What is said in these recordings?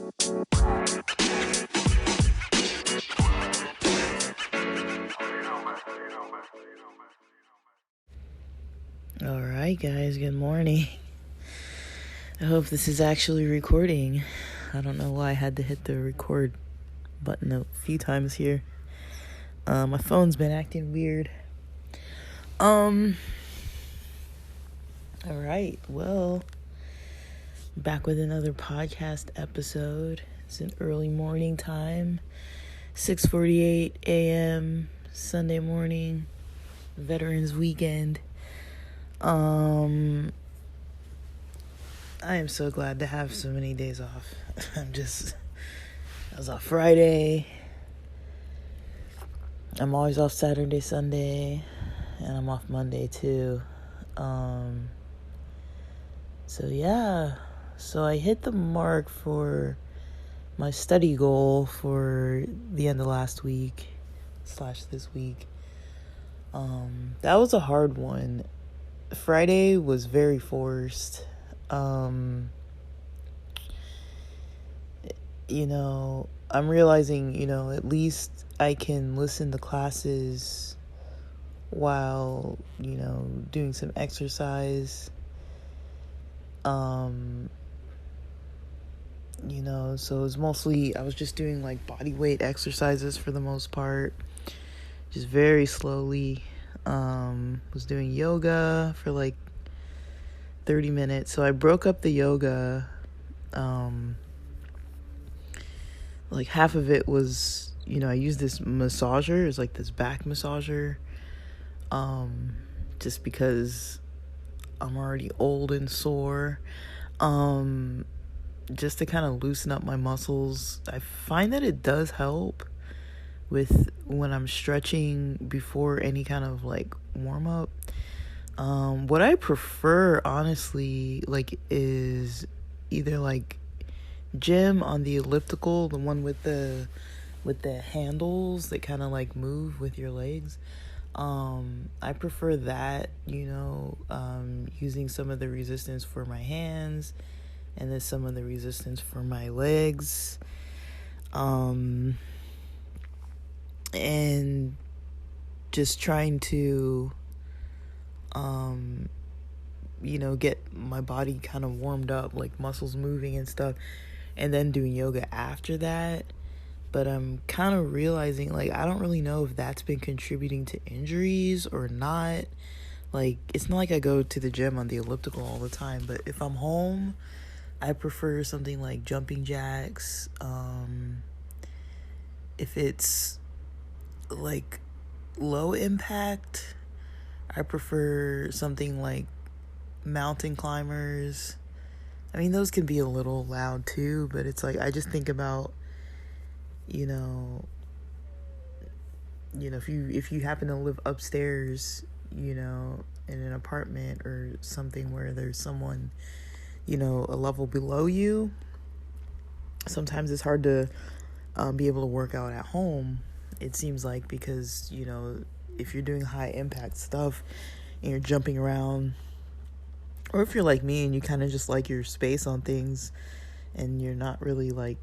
Alright, guys, good morning. I hope this is actually recording. I don't know why I had to hit the record button a few times here. My phone's been acting weird. Alright, well, back with another podcast episode. It's an early morning time, 6:48 a.m. Sunday morning, Veterans Weekend. I am so glad to have so many days off. I was off Friday. I'm always off Saturday, Sunday, and I'm off Monday too. So I hit the mark for my study goal for the end of last week / this week. That was a hard one. Friday was very forced. I'm realizing, at least I can listen to classes while, doing some exercise. So it was mostly, I was just doing like body weight exercises for the most part, just very slowly. Was doing yoga for like 30 minutes. So I broke up the yoga. Like half of it was, I used this massager. It's like this back massager. Just because I'm already old and sore. Just to kind of loosen up my muscles. I find that it does help with when I'm stretching before any kind of like warm up. What I prefer, honestly, like, is either like gym on the elliptical, the one with the handles that kind of like move with your legs. I prefer that, using some of the resistance for my hands and then some of the resistance for my legs. And just trying to, get my body kind of warmed up, like muscles moving and stuff, and then doing yoga after that. But I'm kind of realizing, like, I don't really know if that's been contributing to injuries or not. Like, it's not like I go to the gym on the elliptical all the time, but if I'm home, I prefer something like jumping jacks. If it's like low impact, I prefer something like mountain climbers. I mean, those can be a little loud too, but it's like, I just think about, if you happen to live upstairs, in an apartment or something where there's someone, a level below you, sometimes it's hard to be able to work out at home, it seems like, because, if you're doing high impact stuff and you're jumping around, or if you're like me and you kind of just like your space on things and you're not really like,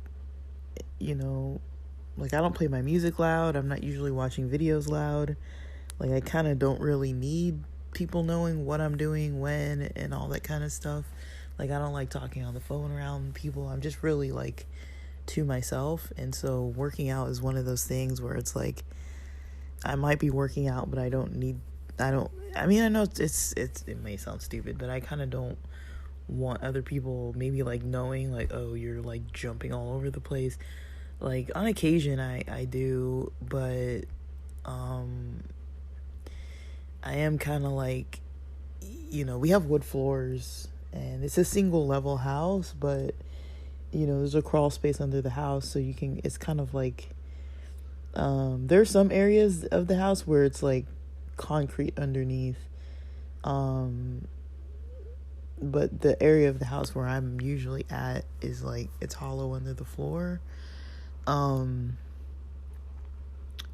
like, I don't play my music loud. I'm not usually watching videos loud. Like, I kind of don't really need people knowing what I'm doing when and all that kind of stuff. Like, I don't like talking on the phone around people. I'm just really like to myself. And so working out is one of those things where it's like, I might be working out, but I know it may sound stupid, but I kind of don't want other people maybe like knowing like, oh, you're like jumping all over the place. Like, on occasion I do, but I am kind of like, we have wood floors and it's a single level house, but there's a crawl space under the house, so it's kind of like, there are some areas of the house where it's like concrete underneath, but the area of the house where I'm usually at is like, it's hollow under the floor.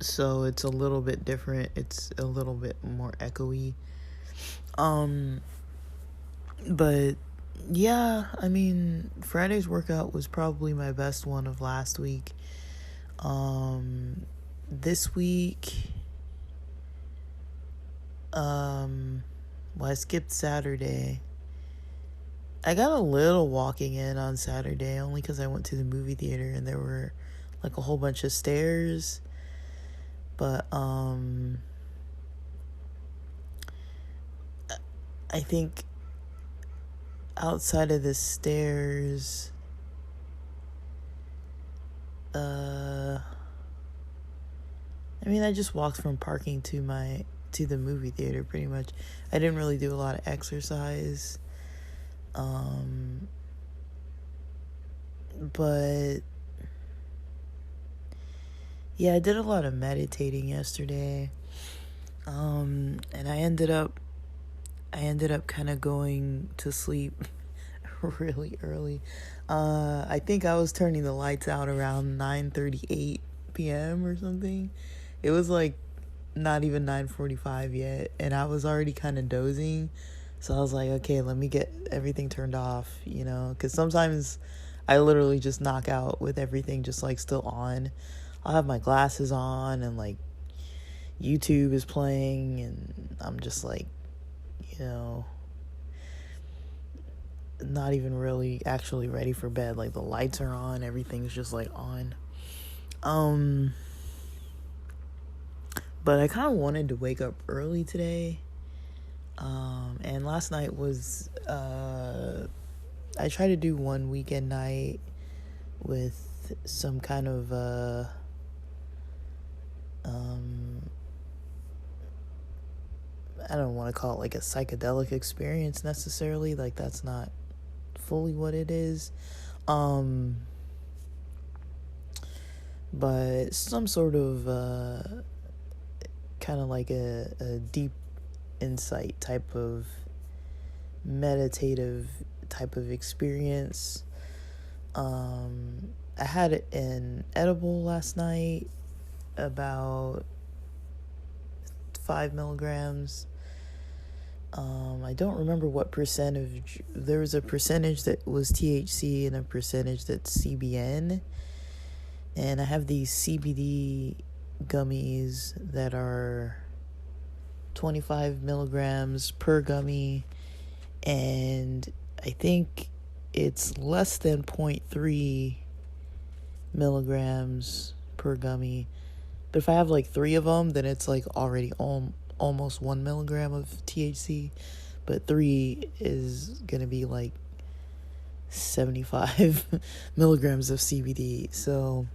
So it's a little bit different. It's a little bit more echoey. But Yeah, I mean, Friday's workout was probably my best one of last week. This week, well, I skipped Saturday. I got a little walking in on Saturday only because I went to the movie theater and there were like a whole bunch of stairs. But I think outside of the stairs, I mean, I just walked from parking to the movie theater pretty much. I didn't really do a lot of exercise. But yeah, I did a lot of meditating yesterday. And I ended up kind of going to sleep really early. I think I was turning the lights out around 9:38 p.m. or something. It was like not even 9:45 yet, and I was already kind of dozing. So I was like, okay, let me get everything turned off, because sometimes I literally just knock out with everything just like still on. I'll have my glasses on and like YouTube is playing, and I'm just like, not even really actually ready for bed. Like the lights are on, everything's just like on. But I kind of wanted to wake up early today. And last night was, I tried to do one weekend night with some kind of, I don't want to call it like a psychedelic experience necessarily. Like that's not fully what it is. But some sort of, kind of like a deep insight type of meditative type of experience. I had an edible last night, about 5 milligrams. I don't remember what percentage. There was a percentage that was THC and a percentage that's CBN. And I have these CBD gummies that are 25 milligrams per gummy, and I think it's less than 0.3 milligrams per gummy. But if I have like 3 of them, then it's like already almost 1 milligram of THC, but 3 is gonna be like 75 milligrams of CBD. So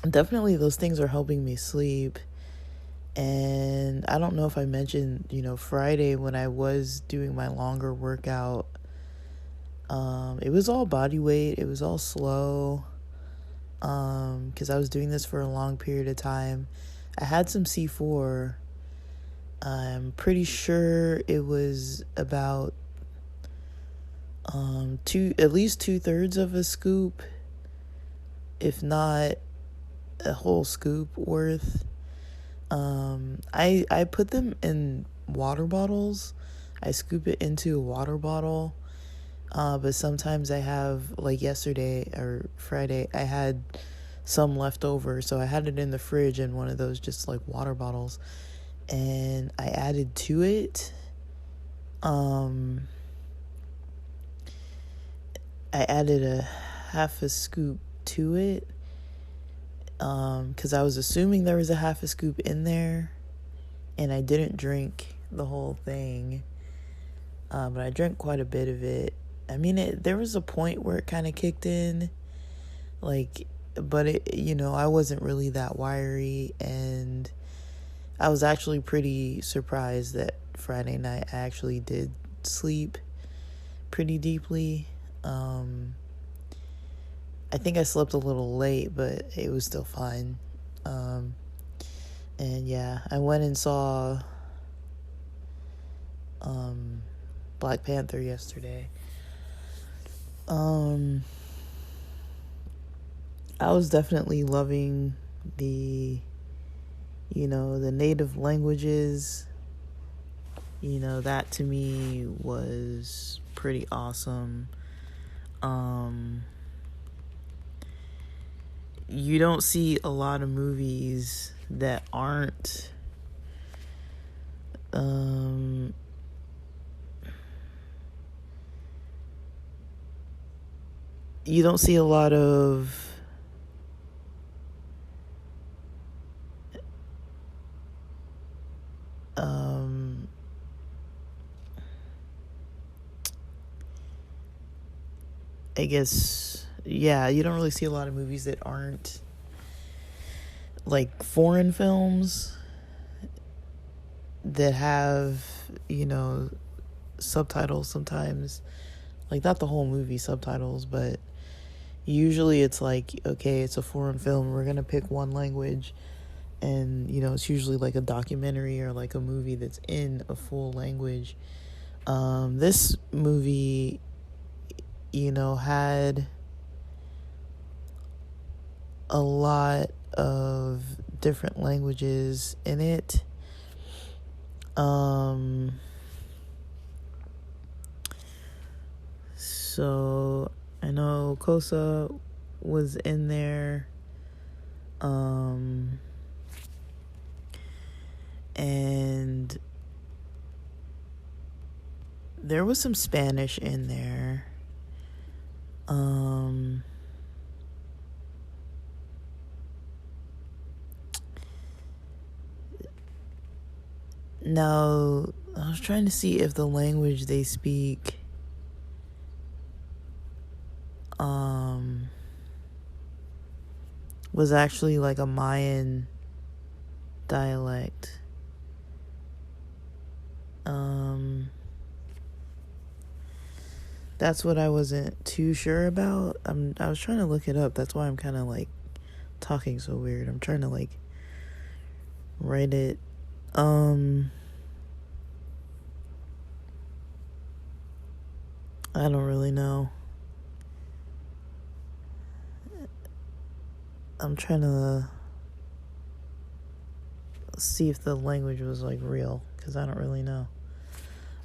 definitely those things are helping me sleep. And I don't know if I mentioned, Friday when I was doing my longer workout, it was all body weight. It was all slow, because I was doing this for a long period of time. I had some C4. I'm pretty sure it was about at least 2/3 of a scoop, if not a whole scoop worth. I put them in water bottles. I scoop it into a water bottle. But sometimes I have, like yesterday or Friday, I had some left over, so I had it in the fridge in one of those just like water bottles, and I added to it. I added a half a scoop to it, because I was assuming there was a half a scoop in there, and I didn't drink the whole thing, but I drank quite a bit of it. I mean, there was a point where it kind of kicked in, like, but I wasn't really that wiry, and I was actually pretty surprised that Friday night I actually did sleep pretty deeply. I think I slept a little late, but it was still fine. And yeah, I went and saw Black Panther yesterday. I was definitely loving the native languages. That to me was pretty awesome. You don't see a lot of movies that aren't you don't see a lot of I guess, yeah, you don't really see a lot of movies that aren't like foreign films that have, subtitles sometimes. Like, not the whole movie subtitles, but usually it's like, okay, it's a foreign film, we're gonna pick one language, and, it's usually like a documentary or like a movie that's in a full language. This movie, had a lot of different languages in it. So I know Kosa was in there. And there was some Spanish in there. Now, I was trying to see if the language they speak was actually like a Mayan dialect. That's what I wasn't too sure about. I was trying to look it up. That's why I'm kind of like talking so weird. I'm trying to like write it. I don't really know. I'm trying to see if the language was like real, because I don't really know.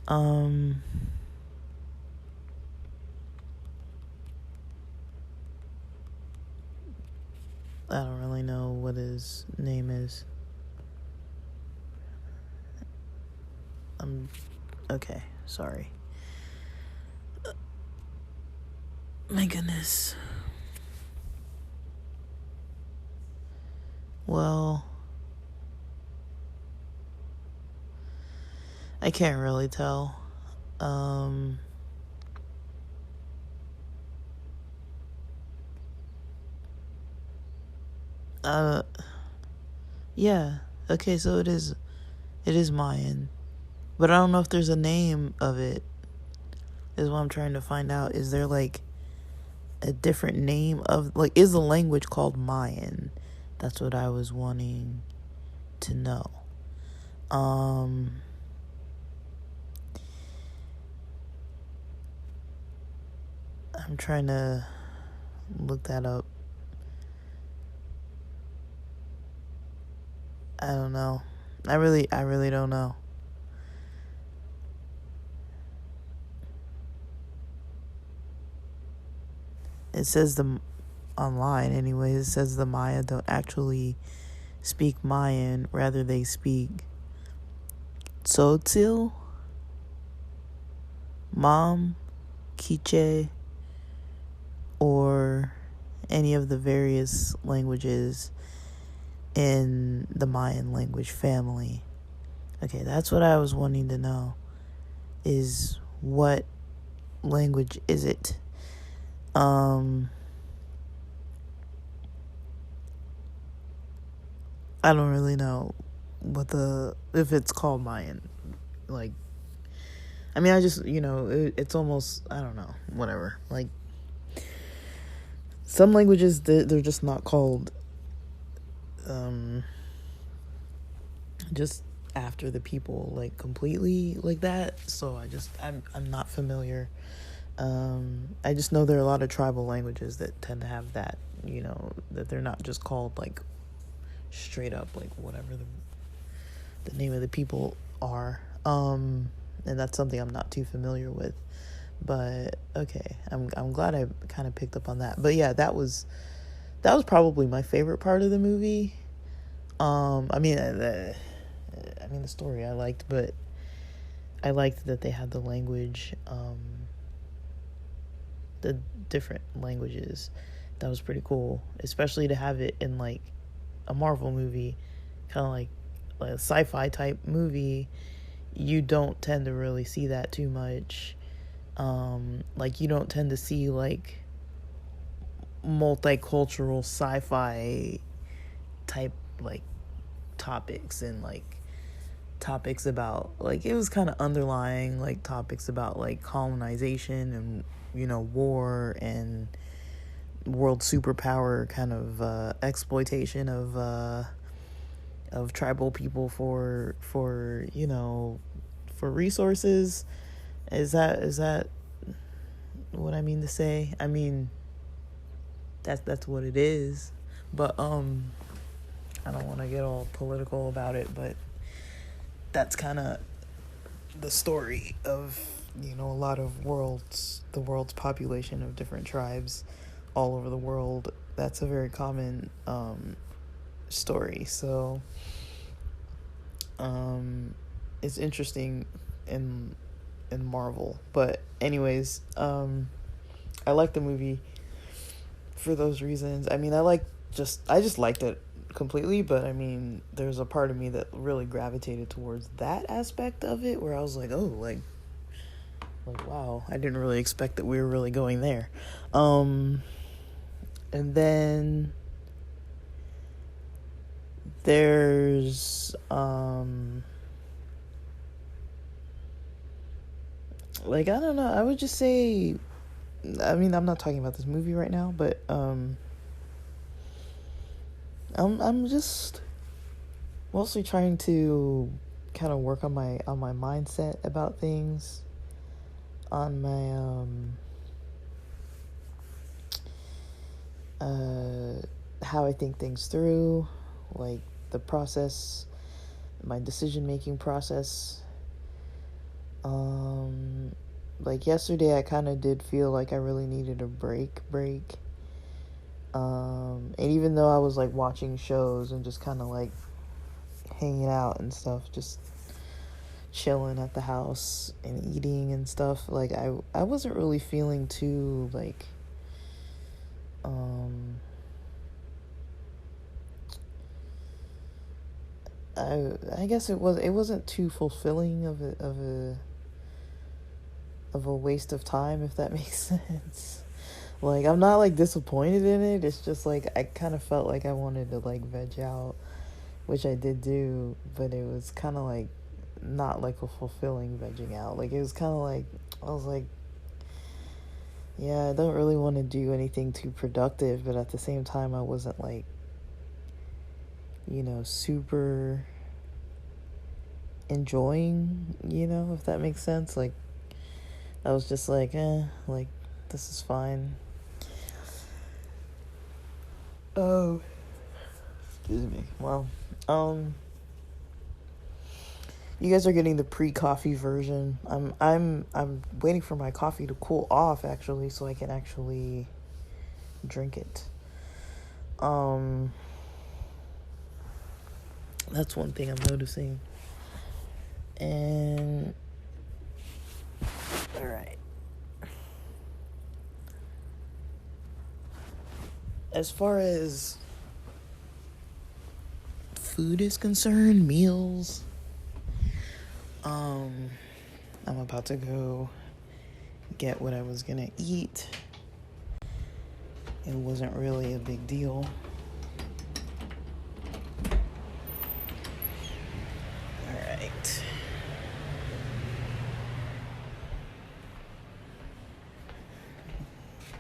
I don't really know what his name is. Okay, sorry. My goodness. Well, I can't really tell. Yeah. Okay, so it is Mayan. But I don't know if there's a name of it. Is what I'm trying to find out. Is there like a different name of, like, is the language called Mayan? That's what I was wanting to know. I'm trying to look that up. I don't know. I really don't know. It says online anyway, it says the Maya don't actually speak Mayan, rather they speak Tzotzil, Mam, Quiche, or any of the various languages in the Mayan language family. Okay, that's what I was wanting to know, is what language is it? I don't really know if it's called Mayan. Like, I mean, I just, it's almost, I don't know, whatever. Like, some languages, they're just not called, just after the people, like, completely like that. So I'm not familiar. I just know there are a lot of tribal languages that tend to have that, that they're not just called, like, straight up, like, whatever the name of the people are. And that's something I'm not too familiar with. But okay, I'm glad I kind of picked up on that. But yeah, that was probably my favorite part of the movie. I mean the story I liked, but I liked that they had the language, the different languages. That was pretty cool, especially to have it in like a Marvel movie, kind of like a sci-fi type movie. You don't tend to really see that too much. Like you don't tend to see like multicultural sci-fi type like topics, and like topics about like, it was kind of underlying like topics about like colonization and war and world superpower kind of exploitation of tribal people for resources. Is that what I mean to say? I mean, that's what it is. But I don't want to get all political about it, but that's kind of the story of a lot of the world's population of different tribes all over the world. That's a very common story. So it's interesting in Marvel. But anyways, I like the movie for those reasons. I mean, I just liked it completely, but I mean, there's a part of me that really gravitated towards that aspect of it, where I was like, oh, like wow, I didn't really expect that we were really going there. And then there's like, I don't know, I would just say, I mean, I'm not talking about this movie right now, but I'm just mostly trying to kind of work on my mindset about things, on my how I think things through, like the process, my decision making process. Like yesterday I kind of did feel like I really needed a break. And even though I was like watching shows and just kind of like hanging out and stuff, just chilling at the house and eating and stuff, like I wasn't really feeling too like I guess it wasn't too fulfilling of a waste of time, if that makes sense. Like, I'm not like disappointed in it. It's just like I kind of felt like I wanted to like veg out, which I did do, but it was kind of like not like a fulfilling vegging out. Like, it was kind of like I was like, yeah, I don't really want to do anything too productive, but at the same time I wasn't like, super enjoying, if that makes sense. Like, I was just like, like, this is fine. Oh, excuse me. Well, you guys are getting the pre-coffee version. I'm waiting for my coffee to cool off, actually, so I can actually drink it. That's one thing I'm noticing. And all right. As far as food is concerned, meals, I'm about to go get what I was gonna eat. It wasn't really a big deal. All right.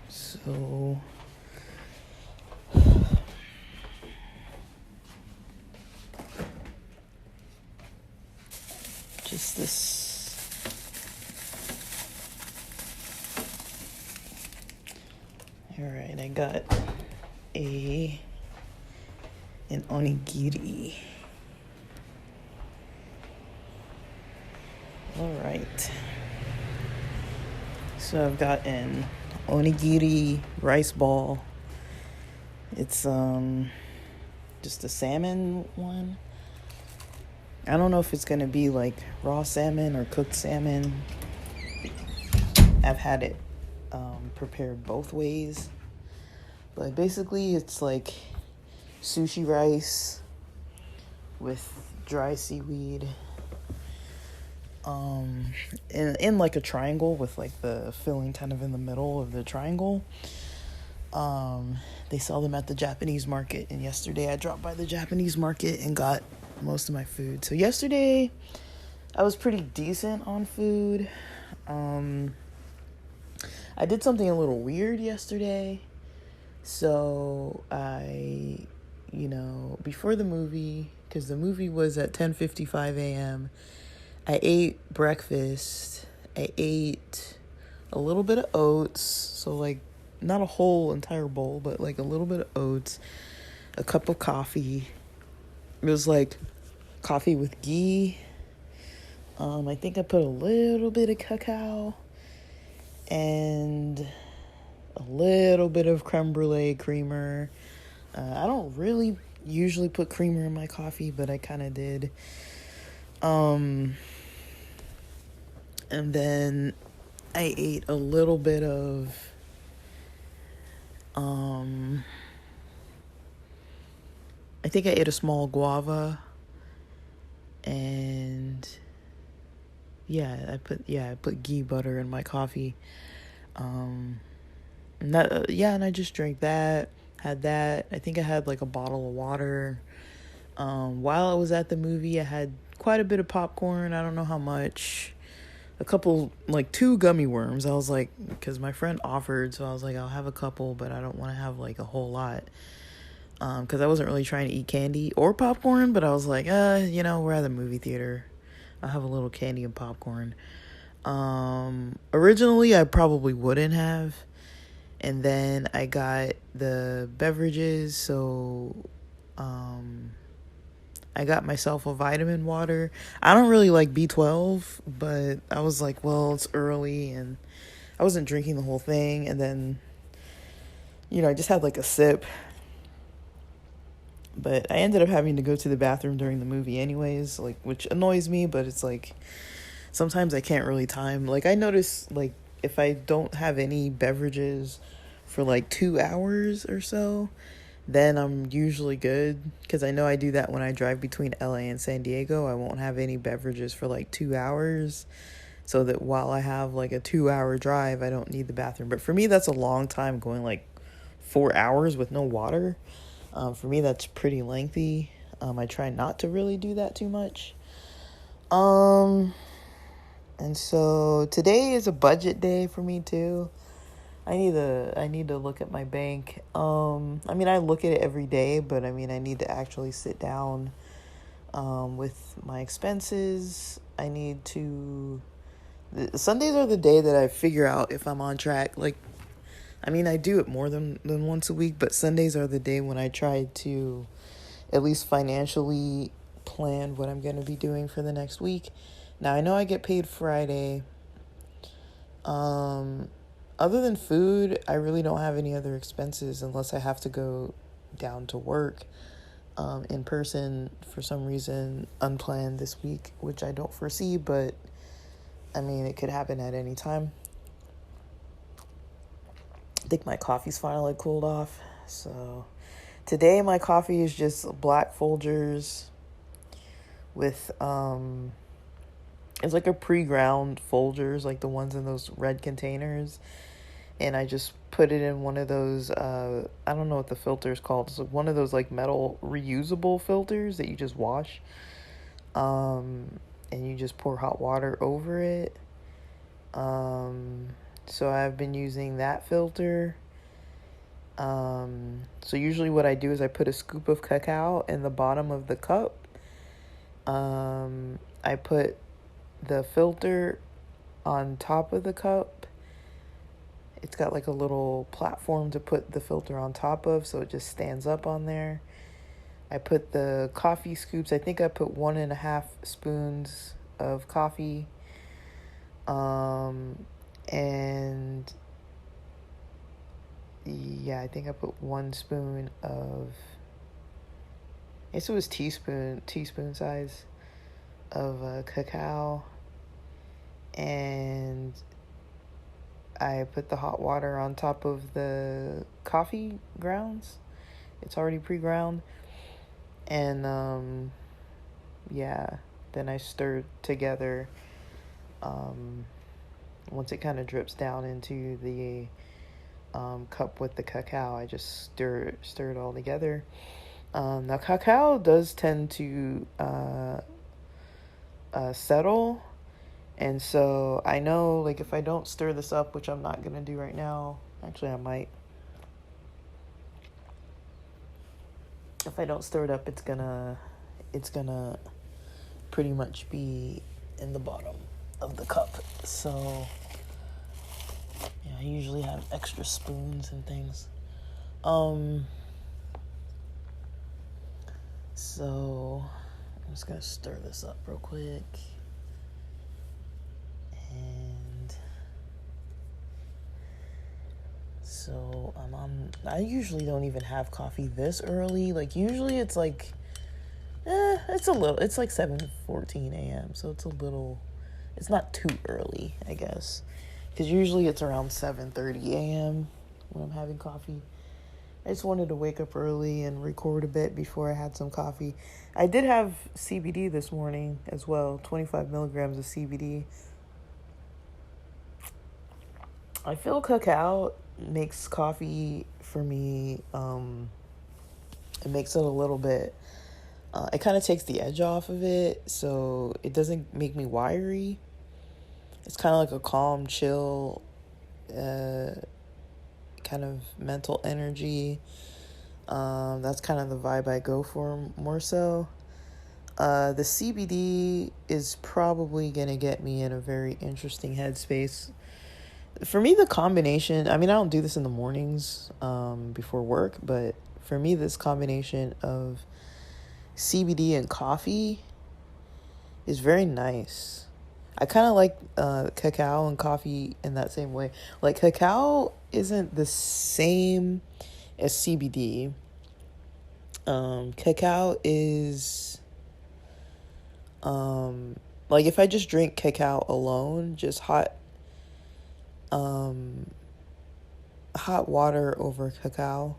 So just this. All right, I got an onigiri. All right. So I've got an onigiri rice ball. It's just a salmon one. I don't know if it's gonna be like raw salmon or cooked salmon. I've had it prepared both ways. But basically it's like sushi rice with dry seaweed. In like a triangle with like the filling kind of in the middle of the triangle. They sell them at the Japanese market, and yesterday I dropped by the Japanese market and got most of my food. So yesterday I was pretty decent on food. I did something a little weird yesterday. So before the movie, because the movie was at 10:55 a.m., I ate breakfast. I ate a little bit of oats, so like not a whole entire bowl, but like a little bit of oats, a cup of coffee. It was like coffee with ghee. I think I put a little bit of cacao and a little bit of creme brulee creamer. I don't really usually put creamer in my coffee, but I kind of did. And then I ate a little bit of I think I ate a small guava, and I put ghee butter in my coffee. And I just drank that, had that. I think I had like a bottle of water. While I was at the movie, I had quite a bit of popcorn. I don't know how much. A couple, like 2 gummy worms. I was like, because my friend offered, so I was like, I'll have a couple, but I don't want to have like a whole lot. Because I wasn't really trying to eat candy or popcorn, but I was like, we're at the movie theater. I'll have a little candy and popcorn. Originally, I probably wouldn't have. And then I got the beverages, so I got myself a vitamin water. I don't really like B12, but I was like, well, it's early, and I wasn't drinking the whole thing. And then, I just had like a sip. But I ended up having to go to the bathroom during the movie anyways, like, which annoys me, but it's like, sometimes I can't really time. Like, I notice, like, if I don't have any beverages for like 2 hours or so, then I'm usually good, because I know I do that when I drive between LA and San Diego. I won't have any beverages for like 2 hours, so that while I have like a 2-hour drive, I don't need the bathroom. But for me, that's a long time, going like 4 hours with no water. For me, that's pretty lengthy. I try not to really do that too much. And so today is a budget day for me too. I need to look at my bank. I look at it every day, but I need to actually sit down with my expenses. Sundays are the day that I figure out if I'm on track. Like, I do it more than once a week, but Sundays are the day when I try to at least financially plan what I'm going to be doing for the next week. Now, I know I get paid Friday. Other than food, I really don't have any other expenses unless I have to go down to work in person for some reason, unplanned this week, which I don't foresee, but it could happen at any time. I think my coffee's finally cooled off. So today my coffee is just black Folgers with it's like a pre-ground Folgers, like the ones in those red containers, and I just put it in one of those I don't know what the filter is called. It's like one of those like metal reusable filters that you just wash, and you just pour hot water over it. So I've been using that filter. So usually what I do is I put a scoop of cacao in the bottom of the cup. I put the filter on top of the cup. It's got like a little platform to put the filter on top of, so it just stands up on there. I put the coffee scoops. I think I put 1.5 spoons of coffee. And yeah, I think I put 1 spoon of, I guess it was teaspoon size of cacao. And I put the hot water on top of the coffee grounds. It's already pre-ground. And yeah, then I stirred together. Once it kind of drips down into the cup with the cacao, I just stir it all together. Now cacao does tend to settle, and so I know, like, if I don't stir this up, which I'm not gonna do right now, actually I might. If I don't stir it up, it's gonna pretty much be in the bottom of the cup. So yeah, I usually have extra spoons and things. So I'm just gonna stir this up real quick. And so I usually don't even have coffee this early. Like, usually it's like, it's like 7:14 a.m. So it's not too early, I guess. Because usually it's around 7:30 a.m. when I'm having coffee. I just wanted to wake up early and record a bit before I had some coffee. I did have CBD this morning as well, 25 milligrams of CBD. I feel cacao makes coffee for me, it makes it a little bit, it kind of takes the edge off of it, so it doesn't make me wiry. It's kind of like a calm, chill, kind of mental energy. That's kind of the vibe I go for more so. The CBD is probably going to get me in a very interesting headspace. For me, the combination, I mean, I don't do this in the mornings before work, but for me, this combination of CBD and coffee is very nice. I kind of like cacao and coffee in that same way. Like, cacao isn't the same as CBD. Cacao is, like, if I just drink cacao alone, just hot water over cacao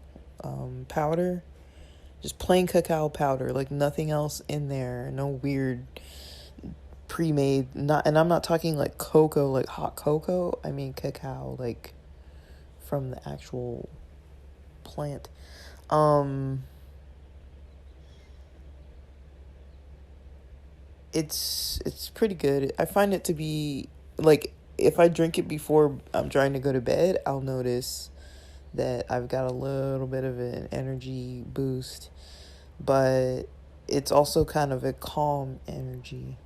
powder, just plain cacao powder, like nothing else in there, no weird pre-made, and I'm not talking like cocoa, like hot cocoa. I mean cacao, like from the actual plant. It's pretty good. I find it to be, like, if I drink it before I'm trying to go to bed, I'll notice that I've got a little bit of an energy boost, but it's also kind of a calm energy.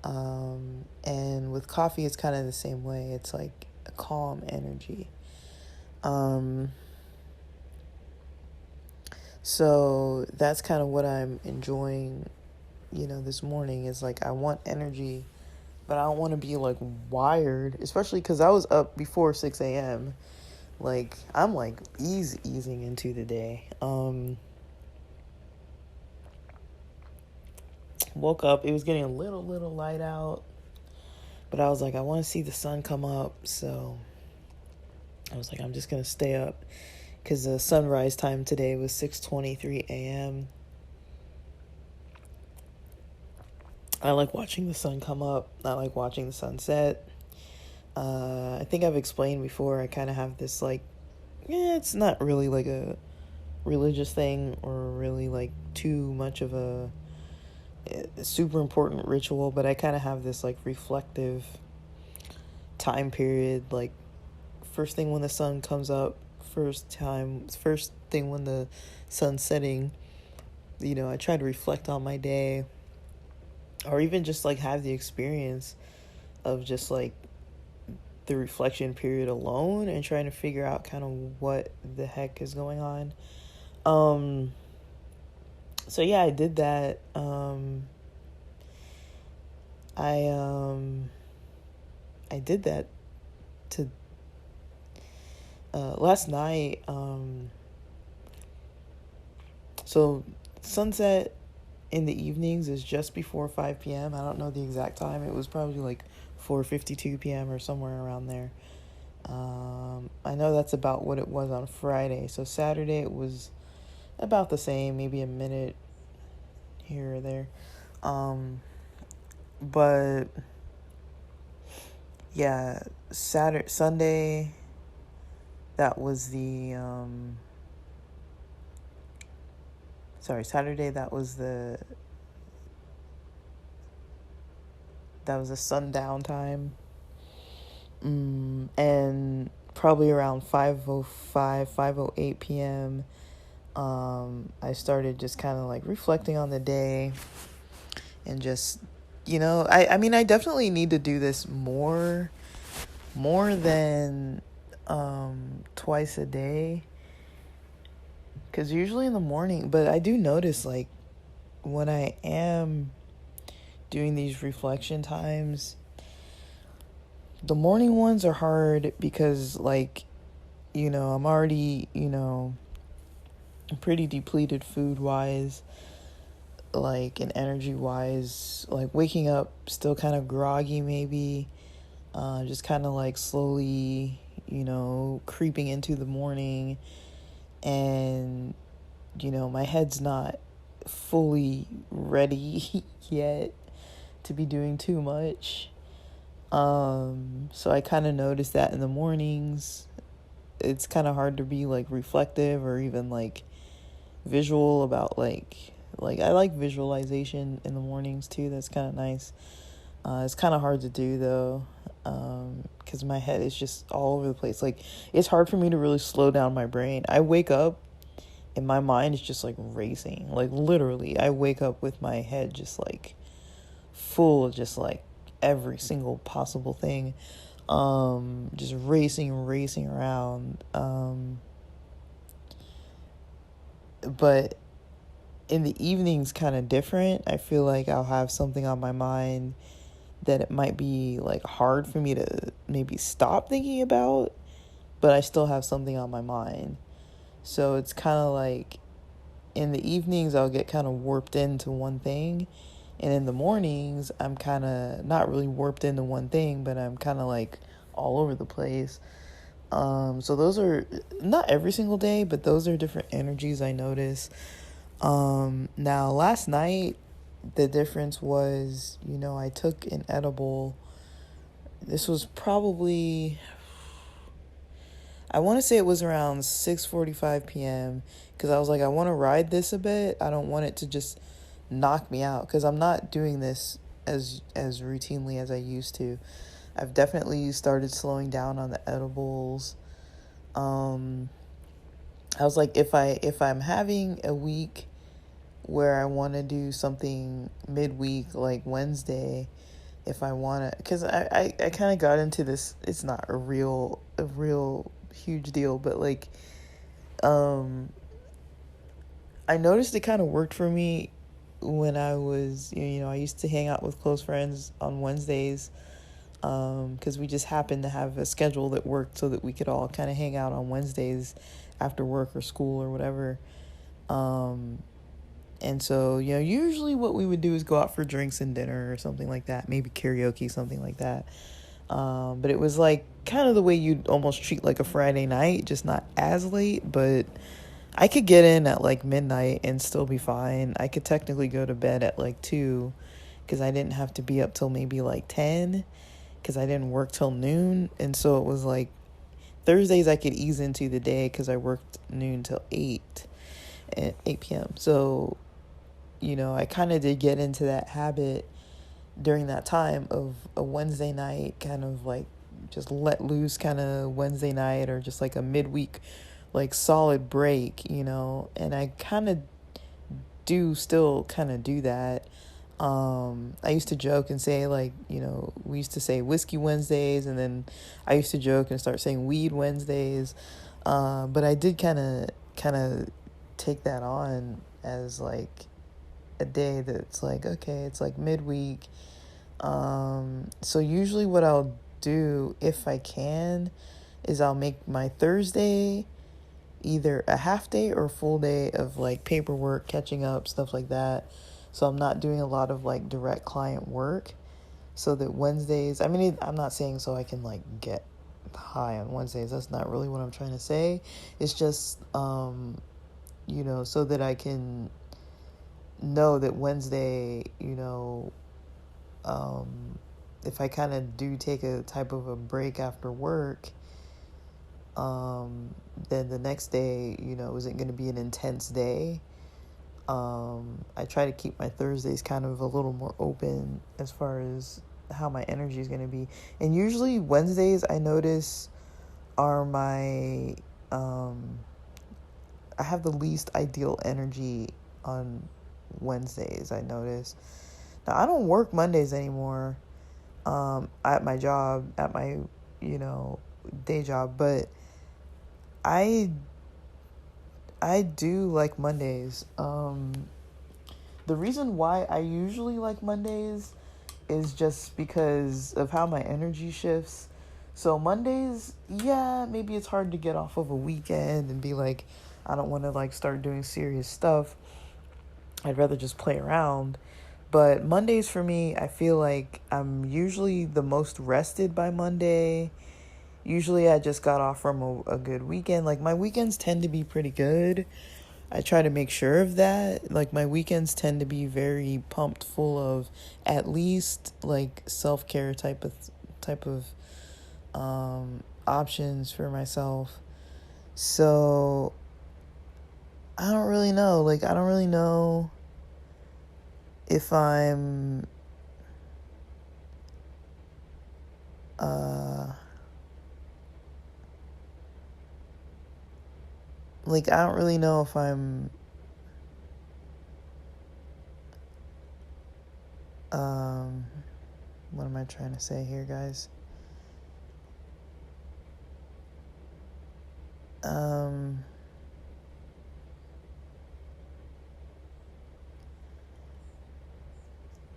And with coffee, it's kind of the same way. It's like a calm energy. So that's kind of what I'm enjoying, this morning, is like, I want energy, but I don't want to be like wired, especially because I was up before 6 a.m. Like, I'm like easing into the day. Woke up, it was getting a little light out, but I was like, I want to see the sun come up, so I was like, I'm just gonna stay up, because the sunrise time today was 6:23 a.m. I like watching the sun come up. I like watching the sunset. I think I've explained before, I kind of have this, like, it's not really like a religious thing or really like too much of a super important ritual, but I kind of have this like reflective time period, like first thing when the sun comes up, first thing when the sun's setting, I try to reflect on my day, or even just like have the experience of just like the reflection period alone and trying to figure out kind of what the heck is going on. So yeah, I did that. I did that to last night. So sunset in the evenings is just before 5 p.m. I don't know the exact time. It was probably like 4:52 p.m. or somewhere around there. I know that's about what it was on Friday. So Saturday it was about the same, maybe a minute here or there. But yeah, Sunday, that was the Saturday, that was the sundown time. And probably around 5:05, 5:08 p.m. I started just kind of like reflecting on the day and just, I mean, I definitely need to do this more than twice a day, because usually in the morning, but I do notice like when I am doing these reflection times, the morning ones are hard because like, I'm already, pretty depleted food wise, like, and energy wise, like waking up still kind of groggy maybe, just kind of like slowly, creeping into the morning, and my head's not fully ready yet to be doing too much. So I kind of noticed that in the mornings it's kind of hard to be like reflective or even like visual about like I like visualization in the mornings too. That's kind of nice. It's kind of hard to do though, because my head is just all over the place. Like, it's hard for me to really slow down my brain. I wake up and my mind is just like racing. Like, literally, I wake up with my head just like full of just like every single possible thing, just racing around. But in the evenings, kind of different. I feel like I'll have something on my mind that it might be like hard for me to maybe stop thinking about, but I still have something on my mind. So it's kind of like in the evenings I'll get kind of warped into one thing, and in the mornings I'm kind of not really warped into one thing, but I'm kind of like all over the place. So those are not every single day, but those are different energies I notice. Now last night, the difference was, I took an edible. This was probably, I want to say it was around 6:45 p.m. because I was like, I want to ride this a bit. I don't want it to just knock me out, because I'm not doing this as routinely as I used to. I've definitely started slowing down on the edibles. I was like, if I'm having a week where I want to do something midweek, like Wednesday, if I want to, because I kind of got into this. It's not a real huge deal, but like, I noticed it kind of worked for me when I was, I used to hang out with close friends on Wednesdays, because we just happened to have a schedule that worked so that we could all kind of hang out on Wednesdays after work or school or whatever. And so, usually what we would do is go out for drinks and dinner or something like that, maybe karaoke, something like that. But it was like kind of the way you'd almost treat like a Friday night, just not as late, but I could get in at like midnight and still be fine. I could technically go to bed at like 2, because I didn't have to be up till maybe like 10, because I didn't work till noon. And so it was like Thursdays I could ease into the day because I worked noon till 8 p.m. So, I kind of did get into that habit during that time of a Wednesday night, kind of like just let loose kind of Wednesday night, or just like a midweek, like solid break, and I kind of do still kind of do that. I used to joke and say like, we used to say whiskey Wednesdays, and then I used to joke and start saying weed Wednesdays. But I did kind of take that on as like a day that's like, okay, it's like midweek. So usually what I'll do, if I can, is I'll make my Thursday either a half day or a full day of like paperwork, catching up, stuff like that. So I'm not doing a lot of like direct client work. So that Wednesdays, I mean, I'm not saying so I can like get high on Wednesdays. That's not really what I'm trying to say. It's just, so that I can know that Wednesday, if I kind of do take a type of a break after work, then the next day, isn't going to be an intense day. I try to keep my Thursdays kind of a little more open as far as how my energy is going to be. And usually Wednesdays, I notice, are my, I have the least ideal energy on Wednesdays, I notice. Now, I don't work Mondays anymore at my job, at my, day job, but I do like Mondays. The reason why I usually like Mondays is just because of how my energy shifts. So Mondays, yeah, maybe it's hard to get off of a weekend and be like, I don't want to like start doing serious stuff. I'd rather just play around. But Mondays for me, I feel like I'm usually the most rested by Monday. Usually I just got off from a good weekend. Like my weekends tend to be pretty good. I try to make sure of that. Like my weekends tend to be very pumped full of at least like self-care type of options for myself. So I don't really know. Like I don't really know if I'm like I don't really know if I'm what am I trying to say here, guys?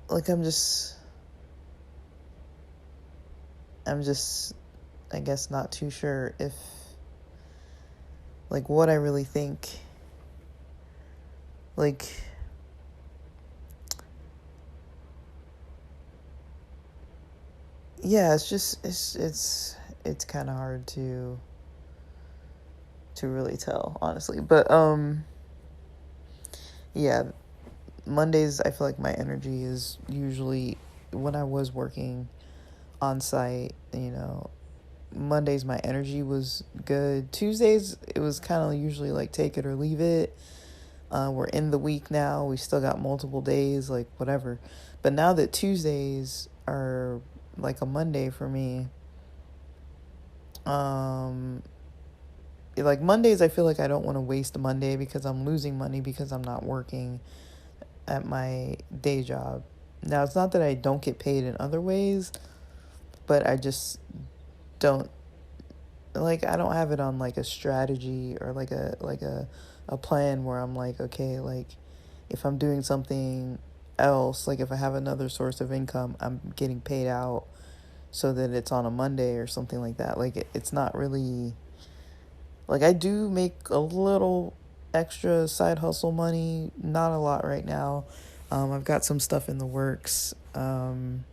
Like I'm just I guess not too sure if like what I really think. Like yeah, it's kind of hard to really tell, honestly. But yeah, Mondays I feel like my energy is usually, when I was working on site, Mondays my energy was good. Tuesdays it was kind of usually like take it or leave it. We're in the week now. We still got multiple days, like whatever. But now that Tuesdays are like a Monday for me, like Mondays I feel like I don't want to waste a Monday because I'm losing money because I'm not working at my day job. Now it's not that I don't get paid in other ways, but I just don't, like I don't have it on like a strategy or like a plan where I'm like, okay, like if I'm doing something else, like if I have another source of income, I'm getting paid out so that it's on a Monday or something like that. Like it's not really, like I do make a little extra side hustle money, not a lot right now. I've got some stuff in the works, and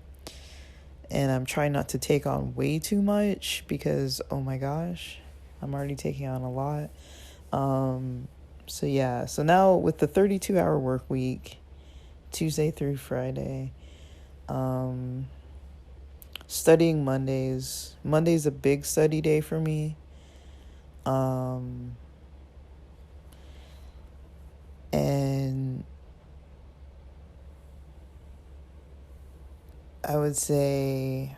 I'm trying not to take on way too much because, oh my gosh, I'm already taking on a lot. So yeah, so now with the 32-hour work week, Tuesday through Friday, studying Mondays. Monday's a big study day for me. And I would say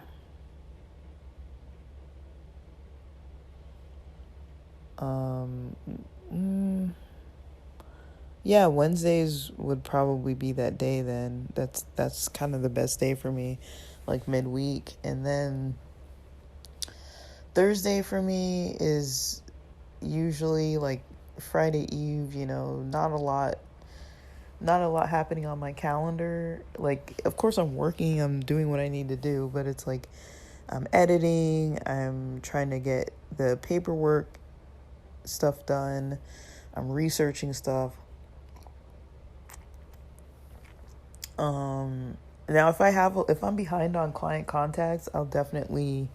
yeah, Wednesdays would probably be that day then. That's kind of the best day for me, like midweek. And then Thursday for me is usually like Friday Eve, not a lot happening on my calendar. Like, of course I'm working, I'm doing what I need to do, but it's like I'm editing, I'm trying to get the paperwork stuff done, I'm researching stuff. Now if I'm behind on client contacts, I'll definitely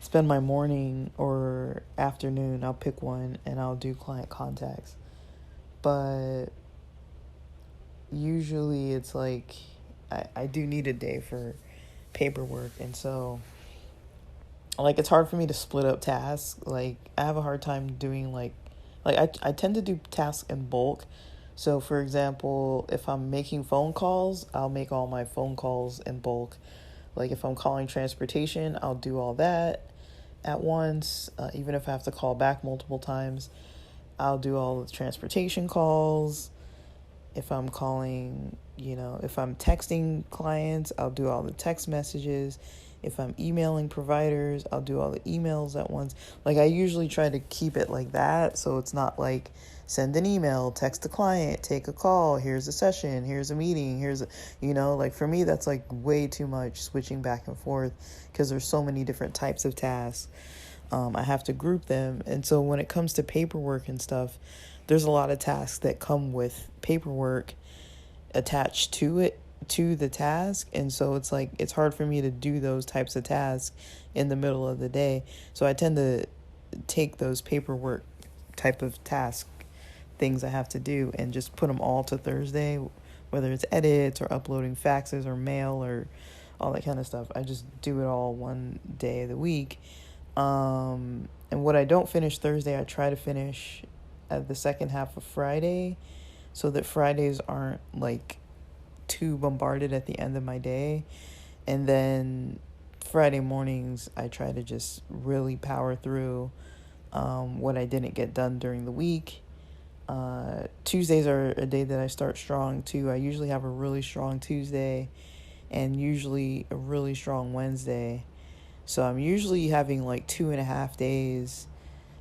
spend my morning or afternoon, I'll pick one and I'll do client contacts. But usually it's like I do need a day for paperwork, and so like it's hard for me to split up tasks. Like I have a hard time doing I tend to do tasks in bulk. So for example, if I'm making phone calls, I'll make all my phone calls in bulk. Like if I'm calling transportation, I'll do all that at once. Even if I have to call back multiple times, I'll do all the transportation calls. If I'm calling, if I'm texting clients, I'll do all the text messages. If I'm emailing providers, I'll do all the emails at once. Like I usually try to keep it like that, so it's not like send an email, text a client, take a call, here's a session, here's a meeting, like for me that's like way too much switching back and forth because there's so many different types of tasks. I have to group them. And so when it comes to paperwork and stuff, there's a lot of tasks that come with paperwork attached to the task. And so it's like, it's hard for me to do those types of tasks in the middle of the day. So I tend to take those paperwork type of task things I have to do and just put them all to Thursday, whether it's edits or uploading faxes or mail or all that kind of stuff. I just do it all one day of the week. And what I don't finish Thursday, I try to finish at the second half of Friday so that Fridays aren't like too bombarded at the end of my day. And then Friday mornings, I try to just really power through what I didn't get done during the week. Tuesdays are a day that I start strong too. I usually have a really strong Tuesday and usually a really strong Wednesday. So I'm usually having like 2.5 days,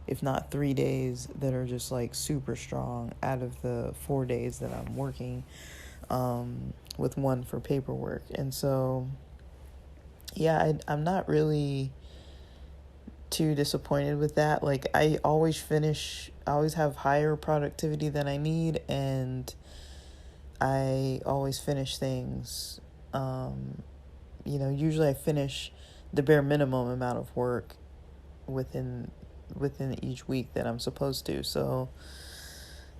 if not 3 days, that are just like super strong out of the 4 days that I'm working, with one for paperwork. And so, yeah, I'm not really too disappointed with that. Like I always have higher productivity than I need, and I always finish things. Usually I finish the bare minimum amount of work within each week that I'm supposed to. So,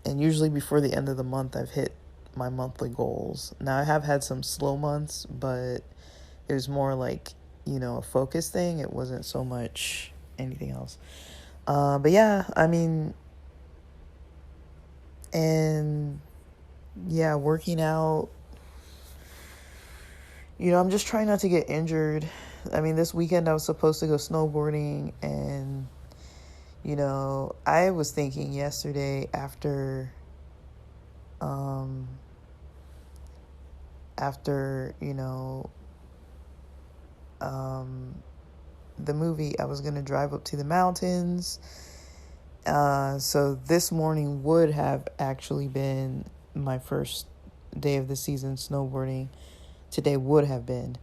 and usually before the end of the month, I've hit my monthly goals. Now I have had some slow months, but it was more like, a focus thing. It wasn't so much anything else. But yeah, I mean, and yeah, working out, I'm just trying not to get injured. I mean, this weekend I was supposed to go snowboarding, and, I was thinking yesterday after, the movie, I was going to drive up to the mountains. So this morning would have actually been my first day of the season snowboarding. Today would have been.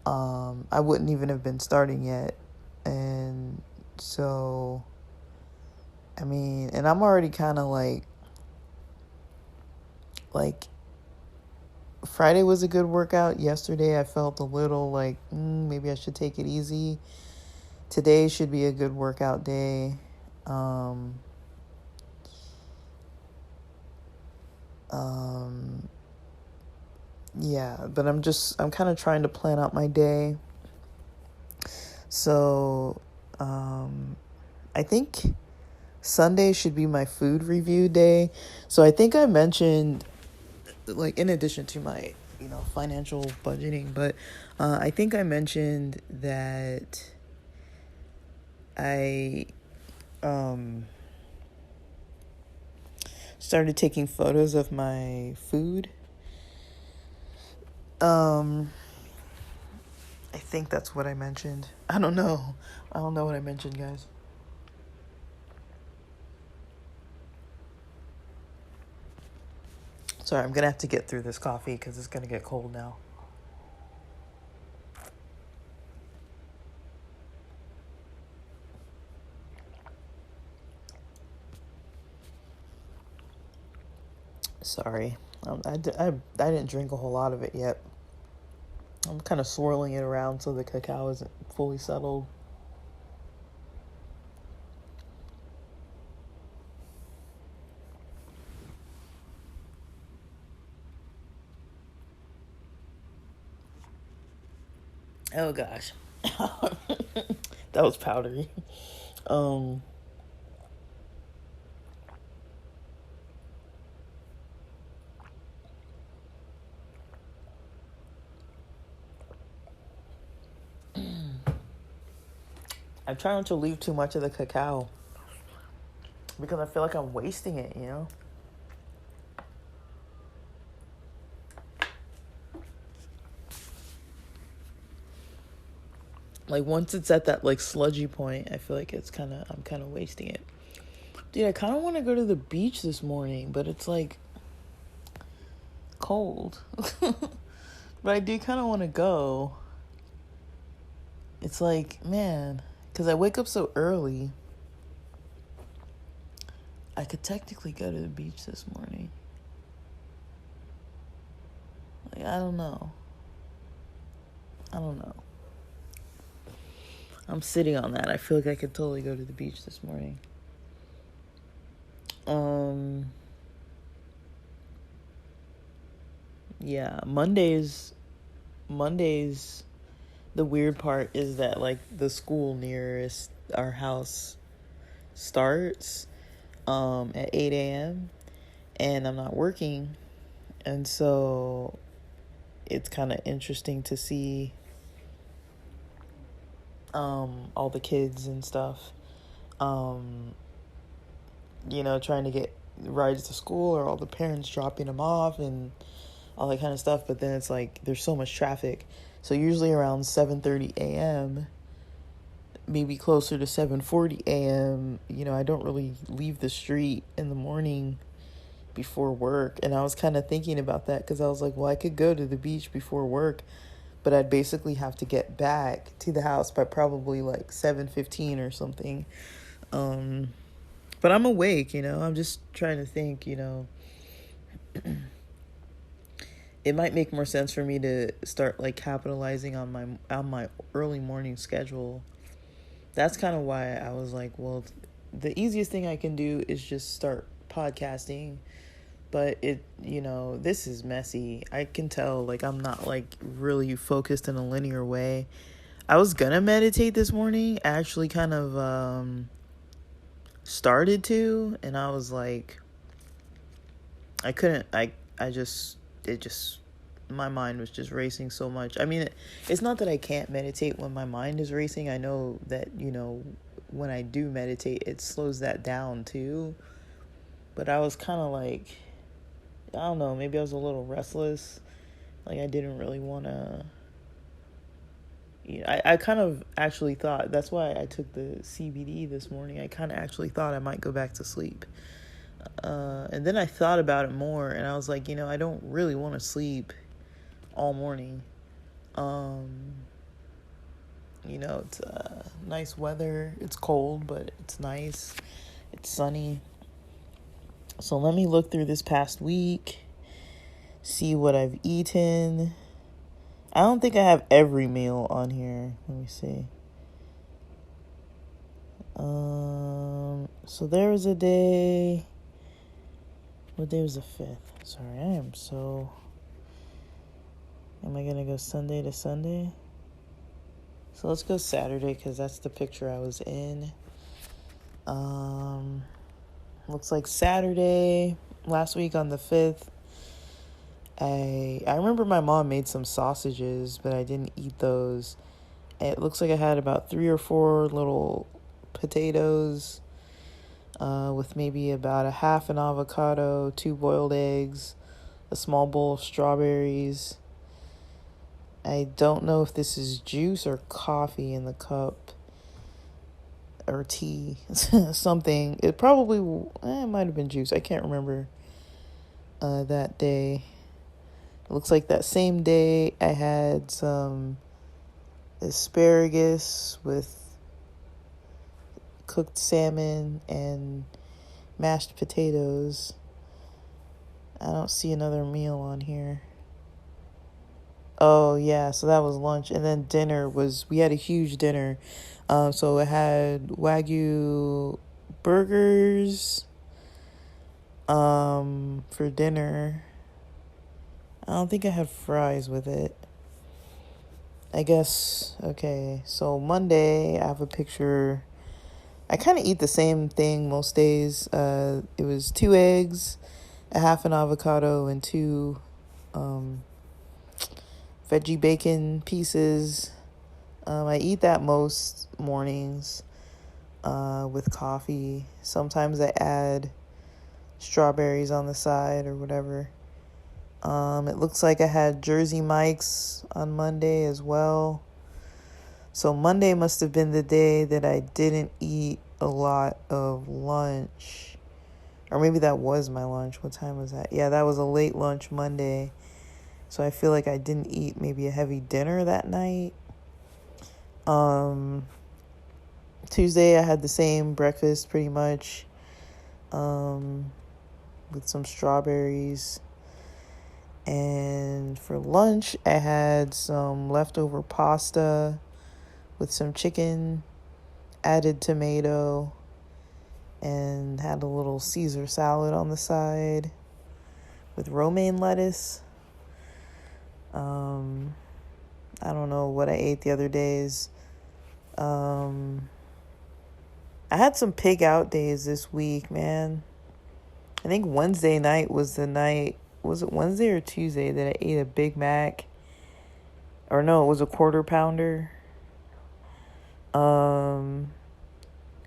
I wouldn't even have been starting yet. And so, I mean, and I'm already kind of like Friday was a good workout. Yesterday I felt a little like maybe I should take it easy. Today should be a good workout day. Yeah, but I'm kind of trying to plan out my day. So, I think Sunday should be my food review day. So I think I mentioned, like, in addition to my, financial budgeting, but I think I mentioned that I started taking photos of my food. I think that's what I mentioned. I don't know what I mentioned, guys. Sorry, I'm going to have to get through this coffee because it's going to get cold now. Sorry. I didn't drink a whole lot of it yet. I'm kind of swirling it around so the cacao isn't fully settled. Oh gosh. That was powdery. Um I'm trying not to leave too much of the cacao because I feel like I'm wasting it, you know? Like once it's at that like sludgy point, I feel like I'm kind of wasting it. Dude, I kind of want to go to the beach this morning, but it's like cold. But I do kind of want to go. It's like, man, because I wake up so early, I could technically go to the beach this morning. Like, I don't know. I'm sitting on that. I feel like I could totally go to the beach this morning. Yeah, Mondays, the weird part is that, like, the school nearest our house starts at 8 a.m. and I'm not working. And so it's kind of interesting to see all the kids and stuff, trying to get rides to school, or all the parents dropping them off and all that kind of stuff. But then it's like there's so much traffic. So usually around 7:30 a.m., maybe closer to 7:40 a.m., I don't really leave the street in the morning before work. And I was kind of thinking about that because I was like, well, I could go to the beach before work, but I'd basically have to get back to the house by probably like 7:15 or something. But I'm awake, I'm just trying to think, it might make more sense for me to start like capitalizing on my early morning schedule. That's kind of why I was like, well, the easiest thing I can do is just start podcasting. But this is messy. I can tell, like, I'm not like really focused in a linear way. I was gonna meditate this morning. I actually kind of started to, and I was like, I couldn't. My mind was just racing so much. I mean, it's not that I can't meditate when my mind is racing. I know that, when I do meditate, it slows that down too. But I was kind of like, I don't know, maybe I was a little restless. Like, I didn't really want to. I kind of actually thought, that's why I took the CBD this morning. I kind of actually thought I might go back to sleep. And then I thought about it more, and I was like, I don't really want to sleep all morning. It's nice weather. It's cold, but it's nice. It's sunny. So let me look through this past week, see what I've eaten. I don't think I have every meal on here. Let me see. So there was a day. What day was the 5th? Sorry, am I gonna go Sunday to Sunday? So let's go Saturday, because that's the picture I was in. Looks like Saturday, last week on the 5th, I remember my mom made some sausages, but I didn't eat those. It looks like I had about 3 or 4 little potatoes, with maybe about a half an avocado, 2 boiled eggs, a small bowl of strawberries. I don't know if this is juice or coffee in the cup, or tea, something. It might have been juice. I can't remember that day. It looks like that same day I had some asparagus with cooked salmon and mashed potatoes. I don't see another meal on here. Oh yeah, so that was lunch, and then dinner was, we had a huge dinner. So it had Wagyu burgers for dinner. I don't think I had fries with it. I guess, okay, so Monday I have a picture. I kind of eat the same thing most days. It was 2 eggs, a half an avocado, and two veggie bacon pieces. I eat that most mornings with coffee. Sometimes I add strawberries on the side or whatever. It looks like I had Jersey Mike's on Monday as well. So Monday must have been the day that I didn't eat a lot of lunch. Or maybe that was my lunch. What time was that? Yeah, that was a late lunch Monday. So I feel like I didn't eat maybe a heavy dinner that night. Tuesday I had the same breakfast pretty much. With some strawberries. And for lunch I had some leftover pasta with some chicken, added tomato, and had a little Caesar salad on the side with romaine lettuce. I don't know what I ate the other days. I had some pig out days this week, man. I think Wednesday night was the night, was it Wednesday or Tuesday, that I ate a Big Mac? Or no, it was a quarter pounder.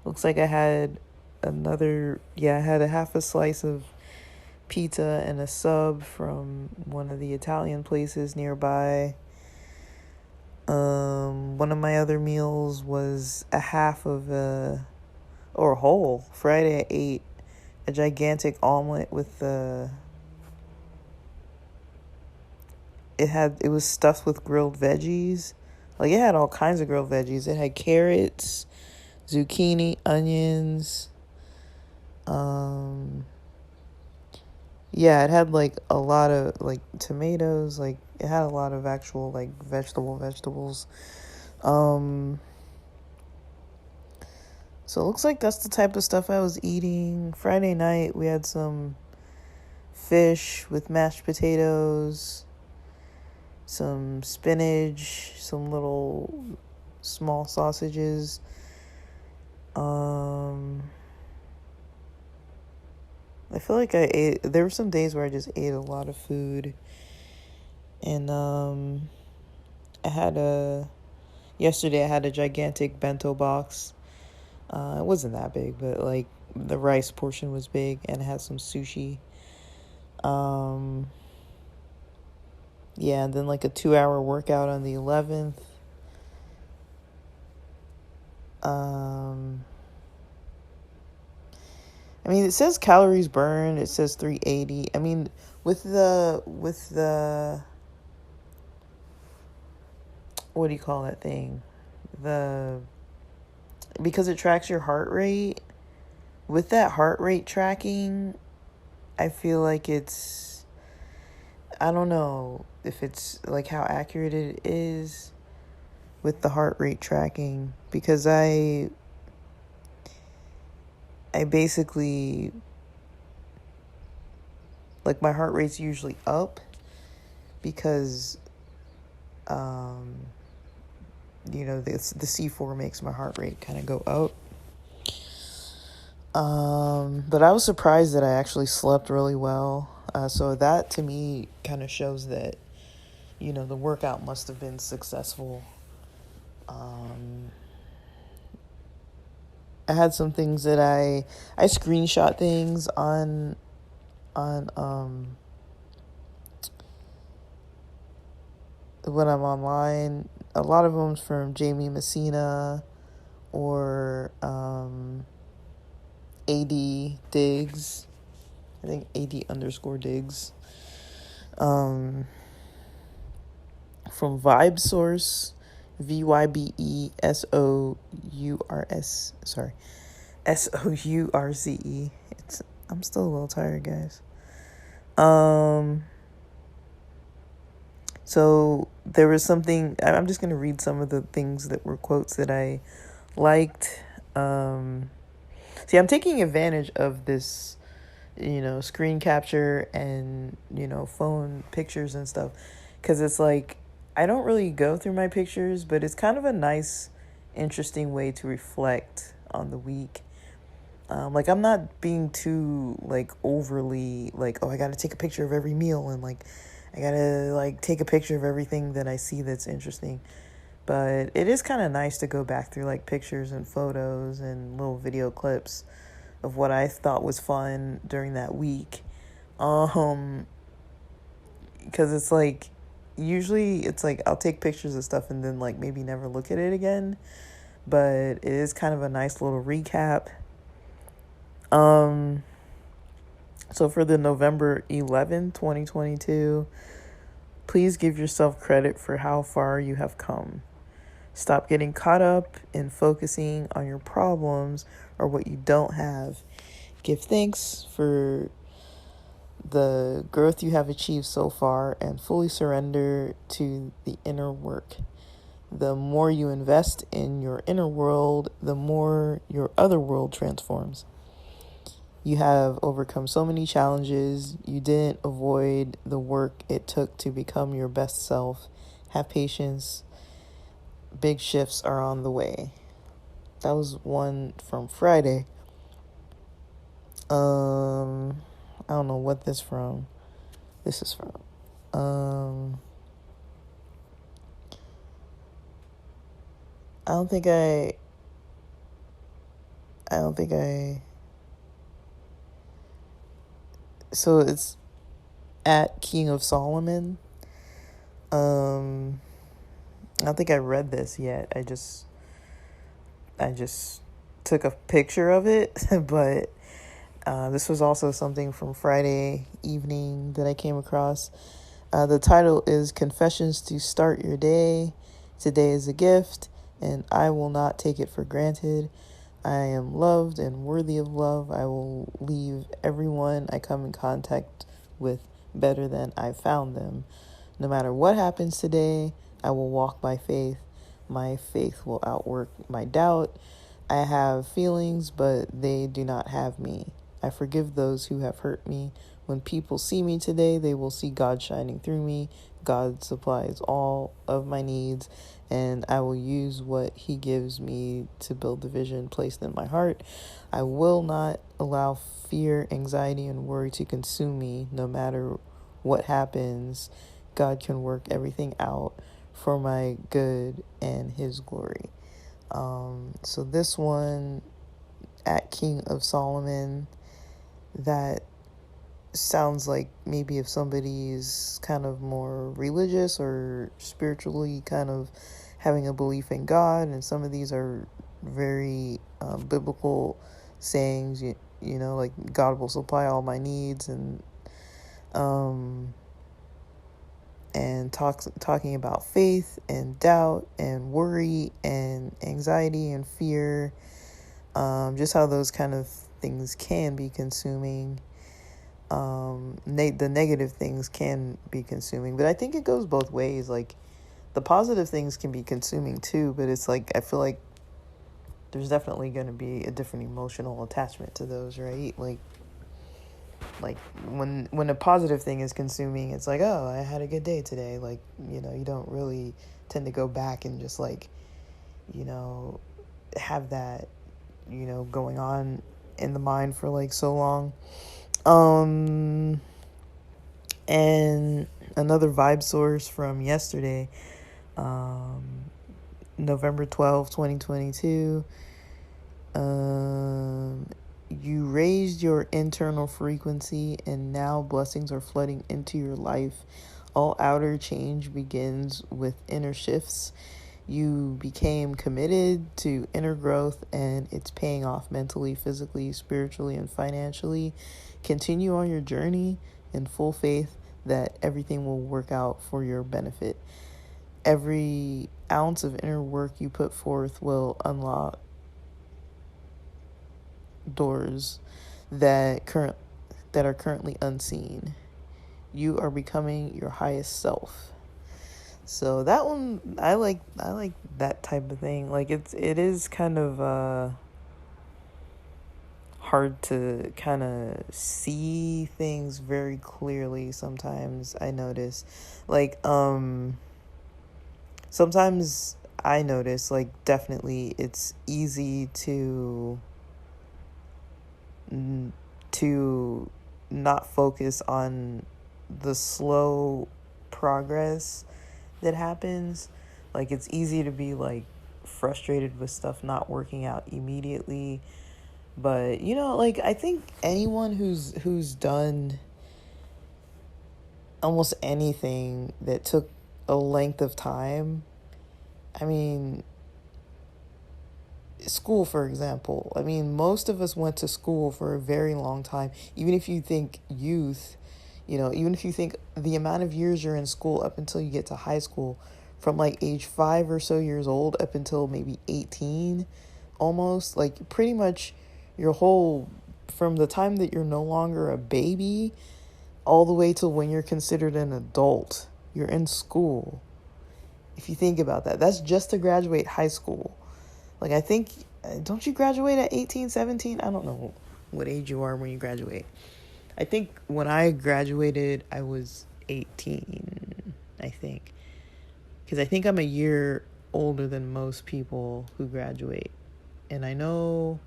Looks like I had I had a half a slice of pizza and a sub from one of the Italian places nearby. One of my other meals was a half of or a whole. Friday I ate a gigantic omelet with it was stuffed with grilled veggies. Like, it had all kinds of grilled veggies. It had carrots, zucchini, onions. Yeah, it had like a lot of like tomatoes. Like, it had a lot of actual like vegetables. So it looks like that's the type of stuff I was eating. Friday night we had some fish with mashed potatoes, some spinach, some little small sausages. I feel like there were some days where I just ate a lot of food. And yesterday I had a gigantic bento box. It wasn't that big, but like the rice portion was big, and it had some sushi. Yeah, and then like a 2-hour workout on the 11th. I mean, it says calories burned. It says 380. I mean, with the what do you call that thing? Because it tracks your heart rate. With that heart rate tracking, I feel like I don't know if it's like how accurate it is with the heart rate tracking, because I basically, like, my heart rate's usually up because the C4 makes my heart rate kind of go up. But I was surprised that I actually slept really well. So that to me kind of shows that, the workout must have been successful. I had some things that I screenshot things on when I'm online. A lot of them's from Jamie Messina or AD Diggs. I think AD_Diggs. From Vibe Source, VYBESOURS. Sorry, SOURCE. I'm still a little tired, guys. Um, so there was something, I'm just going to read some of the things that were quotes that I liked. See, I'm taking advantage of this, screen capture and, phone pictures and stuff. Because it's like, I don't really go through my pictures, but it's kind of a nice, interesting way to reflect on the week. Like, I'm not being too, like, overly, like, oh, I gotta take a picture of every meal and, like, I gotta, like, take a picture of everything that I see that's interesting. But it is kind of nice to go back through, like, pictures and photos and little video clips of what I thought was fun during that week. Because it's like, usually it's like I'll take pictures of stuff and then, like, maybe never look at it again. But it is kind of a nice little recap. So for the November 11th, 2022, please give yourself credit for how far you have come. Stop getting caught up in focusing on your problems or what you don't have. Give thanks for the growth you have achieved so far and fully surrender to the inner work. The more you invest in your inner world, the more your other world transforms. You have overcome so many challenges. You didn't avoid the work it took to become your best self. Have patience. Big shifts are on the way. That was one from Friday. I don't know what this from. This is from. I don't think I. So it's at King of Solomon. I don't think I read this yet. I just took a picture of it, but this was also something from Friday evening that I came across. The title is Confessions to Start Your Day. Today is a gift, and I will not take it for granted. I am loved and worthy of love. I will leave everyone I come in contact with better than I found them. No matter what happens today, I will walk by faith. My faith will outwork my doubt. I have feelings, but they do not have me. I forgive those who have hurt me. When people see me today, they will see God shining through me. God supplies all of my needs, and I will use what He gives me to build the vision placed in my heart. I will not allow fear, anxiety, and worry to consume me. No matter what happens, God can work everything out for my good and His glory. So this one at King of Solomon, that sounds like maybe if somebody's kind of more religious or spiritually kind of having a belief in God, and some of these are very biblical sayings, like God will supply all my needs, and talking about faith and doubt and worry and anxiety and fear, just how those kind of things can be consuming. The negative things can be consuming, but I think it goes both ways. Like, the positive things can be consuming too, but it's like, I feel like there's definitely going to be a different emotional attachment to those, right? Like when a positive thing is consuming, it's like, oh, I had a good day today. Like, you don't really tend to go back and just like, have that, going on in the mind for like so long. And another vibe source from yesterday, November 12th, 2022. You raised your internal frequency, and now blessings are flooding into your life. All outer change begins with inner shifts. You became committed to inner growth, and it's paying off mentally, physically, spiritually, and financially. Continue on your journey in full faith that everything will work out for your benefit. Every ounce of inner work you put forth will unlock doors that are currently unseen. you are becoming your highest self. So that one, I like that type of thing. Like it is kind of hard to kind of see things very clearly sometimes. I notice, like sometimes I notice, like, definitely it's easy to not focus on the slow progress that happens. Like, it's easy to be like frustrated with stuff not working out immediately. But like, I think anyone who's done almost anything that took a length of time, I mean, school, for example. I mean, most of us went to school for a very long time. Even if you think youth, even if you think the amount of years you're in school up until you get to high school, from like age 5 or so years old up until maybe 18, almost, like, pretty much your whole, from the time that you're no longer a baby all the way till when you're considered an adult, you're in school. If you think about that, that's just to graduate high school. Like, I think, don't you graduate at 18, 17? I don't know what age you are when you graduate. I think when I graduated, I was 18, I think. Because I think I'm a year older than most people who graduate. And I know,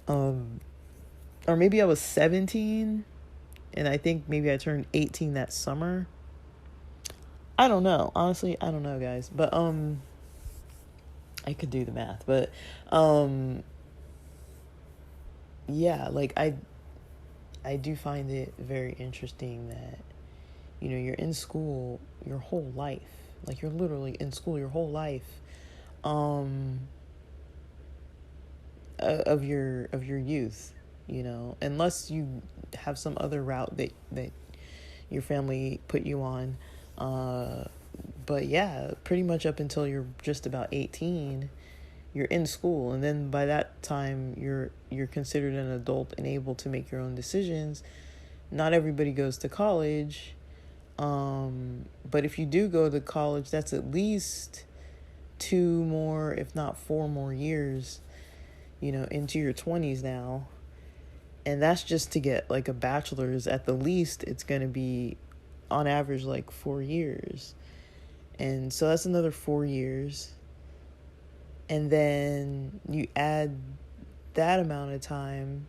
or maybe I was 17, and I think maybe I turned 18 that summer. I don't know. Honestly, I don't know, guys. But, I could do the math. But, yeah, like, I do find it very interesting that, you're in school your whole life. Like, you're literally in school your whole life, of your youth, unless you have some other route that your family put you on. But yeah, pretty much up until you're just about 18, you're in school, and then by that time you're considered an adult and able to make your own decisions. Not everybody goes to college, but if you do go to college, that's at least 2 more, if not 4 more years, into your 20s now. And that's just to get like a bachelor's. At the least, it's going to be on average like 4 years. And so that's another 4 years. And then you add that amount of time,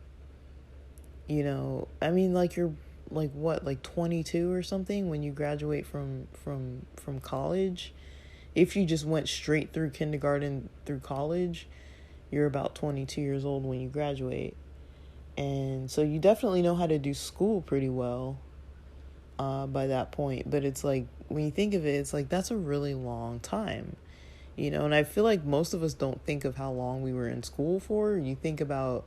I mean, like, you're like what, like 22 or something when you graduate from college. If you just went straight through kindergarten through college, you're about 22 years old when you graduate. And so you definitely know how to do school pretty well by that point. But it's like, when you think of it, it's like, that's a really long time. And I feel like most of us don't think of how long we were in school for. You think about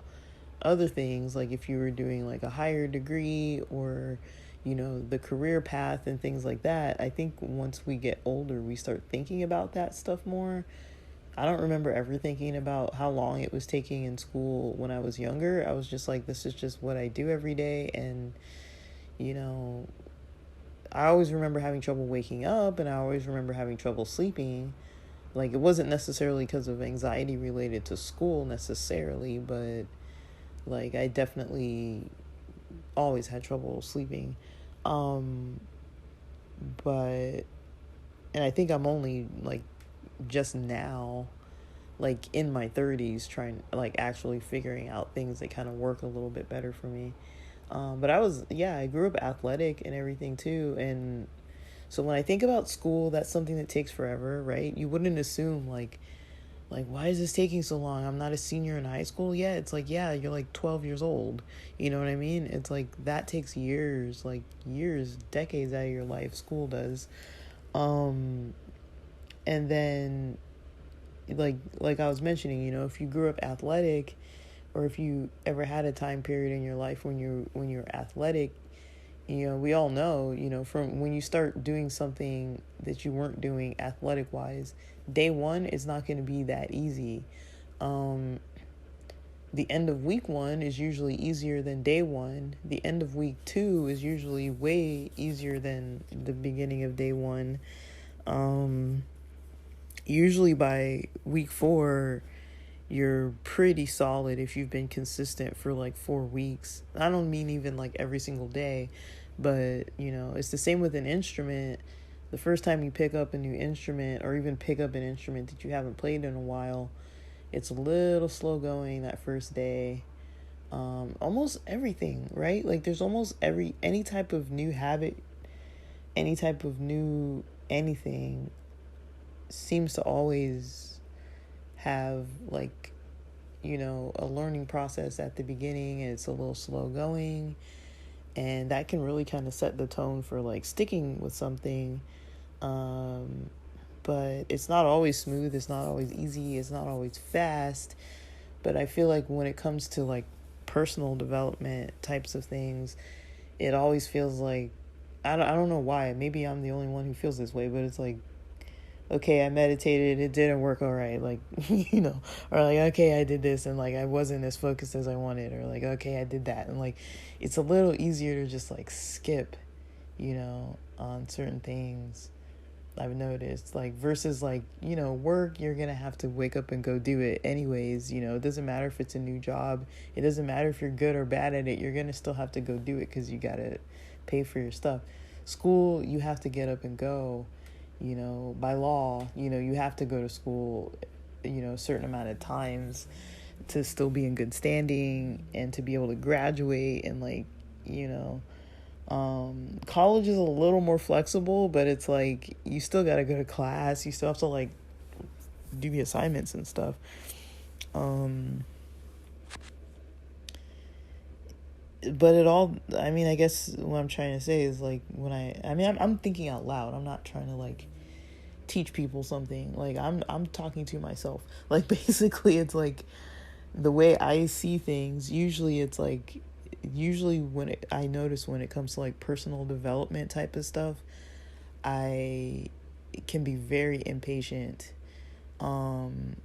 other things, like if you were doing like a higher degree, or, the career path and things like that. I think once we get older, we start thinking about that stuff more. I don't remember ever thinking about how long it was taking in school when I was younger. I was just like, this is just what I do every day. And, I always remember having trouble waking up, and I always remember having trouble sleeping. Like, it wasn't necessarily because of anxiety related to school necessarily, but like, I definitely always had trouble sleeping. But, and I think I'm only like just now, like in my 30s, trying, like, actually figuring out things that kind of work a little bit better for me. But I grew up athletic and everything too. And so when I think about school, that's something that takes forever, right? You wouldn't assume like, why is this taking so long? I'm not a senior in high school yet. It's like, yeah, you're like 12 years old. You know what I mean? It's like, that takes years, like years, decades out of your life. School does. And then, like I was mentioning, if you grew up athletic, or if you ever had a time period in your life when you're athletic, we all know, from when you start doing something that you weren't doing athletic wise, day one is not going to be that easy. the end of week 1 is usually easier than day 1. The end of week 2 is usually way easier than the beginning of day 1. Usually by week 4, you're pretty solid if you've been consistent for like 4 weeks. I don't mean even like every single day, but it's the same with an instrument. The first time you pick up a new instrument, or even pick up an instrument that you haven't played in a while, it's a little slow going that first day. Almost everything, right? Like there's almost any type of new habit, any type of new anything seems to always have like, a learning process at the beginning, and it's a little slow going. And that can really kind of set the tone for like sticking with something. But it's not always smooth. It's not always easy. It's not always fast. But I feel like when it comes to like personal development types of things, it always feels like, I don't know why. Maybe I'm the only one who feels this way, but it's like, okay, I meditated, it didn't work all right, like, or like, okay, I did this, and like, I wasn't as focused as I wanted, or like, okay, I did that, and like, it's a little easier to just like skip, on certain things, I've noticed, like, versus like, work, you're gonna have to wake up and go do it anyways, it doesn't matter if it's a new job, it doesn't matter if you're good or bad at it, you're gonna still have to go do it, because you gotta pay for your stuff. School, you have to get up and go. By law, you have to go to school, a certain amount of times to still be in good standing and to be able to graduate. And like, college is a little more flexible, but it's like, you still got to go to class. You still have to like do the assignments and stuff. But I guess what I'm trying to say is like, I'm thinking out loud. I'm not trying to like teach people something. Like I'm talking to myself. Like basically it's like the way I see things, usually I notice when it comes to like personal development type of stuff, I can be very impatient. I'm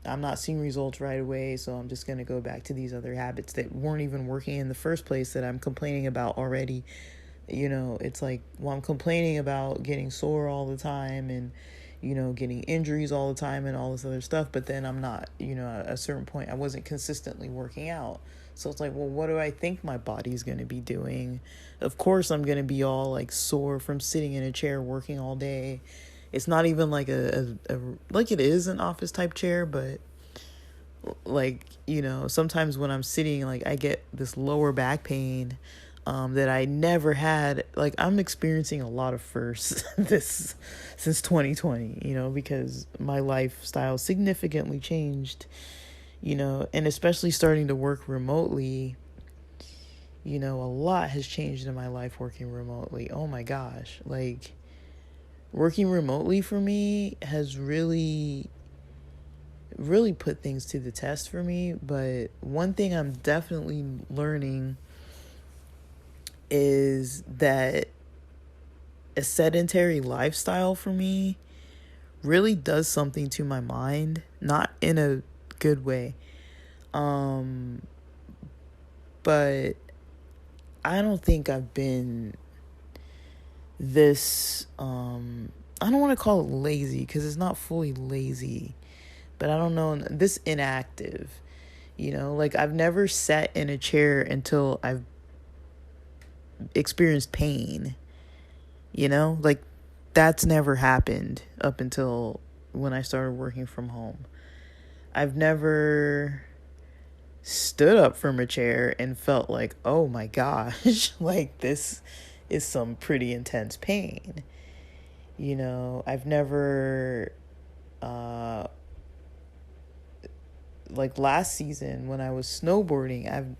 not seeing results right away, so I'm just going to go back to these other habits that weren't even working in the first place that I'm complaining about already. It's like, well, I'm complaining about getting sore all the time and, getting injuries all the time and all this other stuff, but then I'm not, at a certain point, I wasn't consistently working out. So it's like, well, what do I think my body's going to be doing? Of course, I'm going to be all like sore from sitting in a chair working all day. It's not even like like it is an office type chair, but like, sometimes when I'm sitting, like I get this lower back pain that I never had. Like I'm experiencing a lot of firsts since 2020, because my lifestyle significantly changed, and especially starting to work remotely, a lot has changed in my life working remotely. Oh my gosh. Like, working remotely for me has really put things to the test for me. But one thing I'm definitely learning is that a sedentary lifestyle for me really does something to my mind, not in a good way. But I don't think I've been this, I don't want to call it lazy, because it's not fully lazy, but I don't know, this inactive, like I've never sat in a chair until I've experienced pain, like that's never happened up until when I started working from home. I've never stood up from a chair and felt like, oh my gosh, like this is some pretty intense pain. I've never, like last season when I was snowboarding,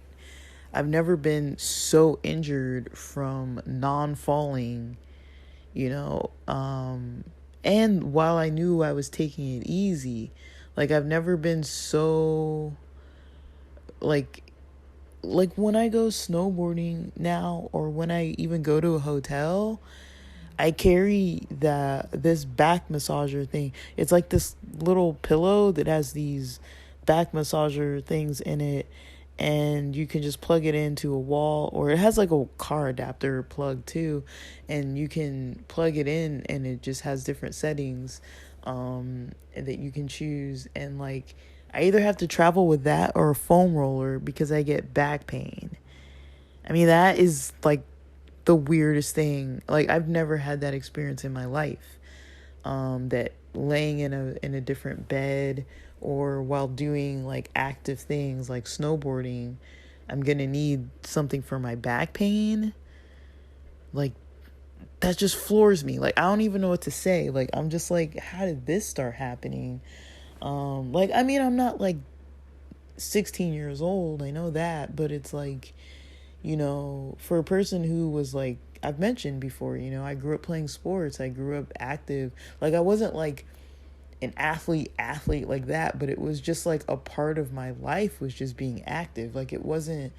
I've never been so injured from non-falling, and while I knew I was taking it easy, like I've never been so, like when I go snowboarding now, or when I even go to a hotel, I carry this back massager thing. It's like this little pillow that has these back massager things in it, and you can just plug it into a wall, or it has like a car adapter plug too, and you can plug it in and it just has different settings that you can choose. And like, I either have to travel with that or a foam roller because I get back pain. I mean, that is like the weirdest thing. Like, I've never had that experience in my life. That laying in a different bed or while doing like active things like snowboarding, I'm gonna need something for my back pain. Like, that just floors me. Like, I don't even know what to say. Like, I'm just like, how did this start happening? Like, I mean, I'm not like 16 years old, I know that, but it's like, for a person who was like, I've mentioned before, I grew up playing sports. I grew up active. Like, I wasn't like an athlete like that, but it was just like a part of my life was just being active. Like, it wasn't,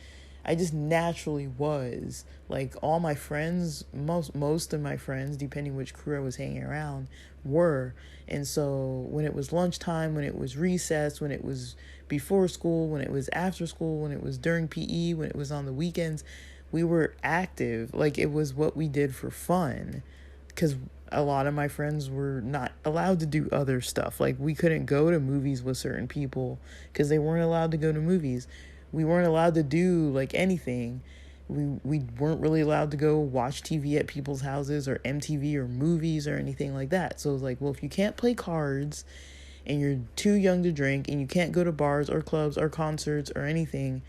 I just naturally was. Like, all my friends, most of my friends, depending which crew I was hanging around, were. And so when it was lunchtime, when it was recess, when it was before school, when it was after school, when it was during PE, when it was on the weekends, we were active. Like, it was what we did for fun, because a lot of my friends were not allowed to do other stuff. Like, we couldn't go to movies with certain people because they weren't allowed to go to movies. We weren't allowed to do like anything. We weren't really allowed to go watch TV at people's houses or MTV or movies or anything like that. So it was like, well, if you can't play cards and you're too young to drink and you can't go to bars or clubs or concerts or anything,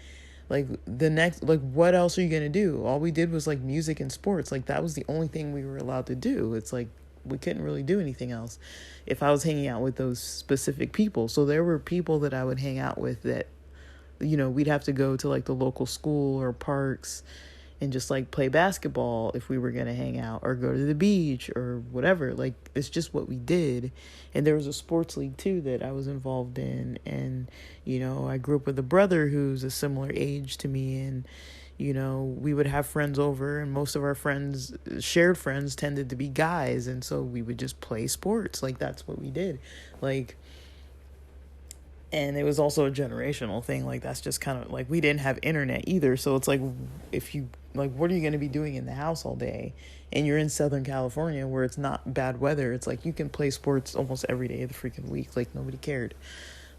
like, what else are you gonna do? All we did was like music and sports. Like, that was the only thing we were allowed to do. It's like, we couldn't really do anything else if I was hanging out with those specific people. So there were people that I would hang out with that, we'd have to go to like the local school or parks and just like play basketball if we were going to hang out, or go to the beach or whatever. Like, it's just what we did. And there was a sports league too that I was involved in. And, I grew up with a brother who's a similar age to me. And, we would have friends over, and most of our shared friends tended to be guys. And so we would just play sports. Like, that's what we did. Like, and it was also a generational thing. Like, that's just kind of like, we didn't have internet either. So it's like, if you like, what are you going to be doing in the house all day? And you're in Southern California where it's not bad weather. It's like, you can play sports almost every day of the freaking week. Like, nobody cared.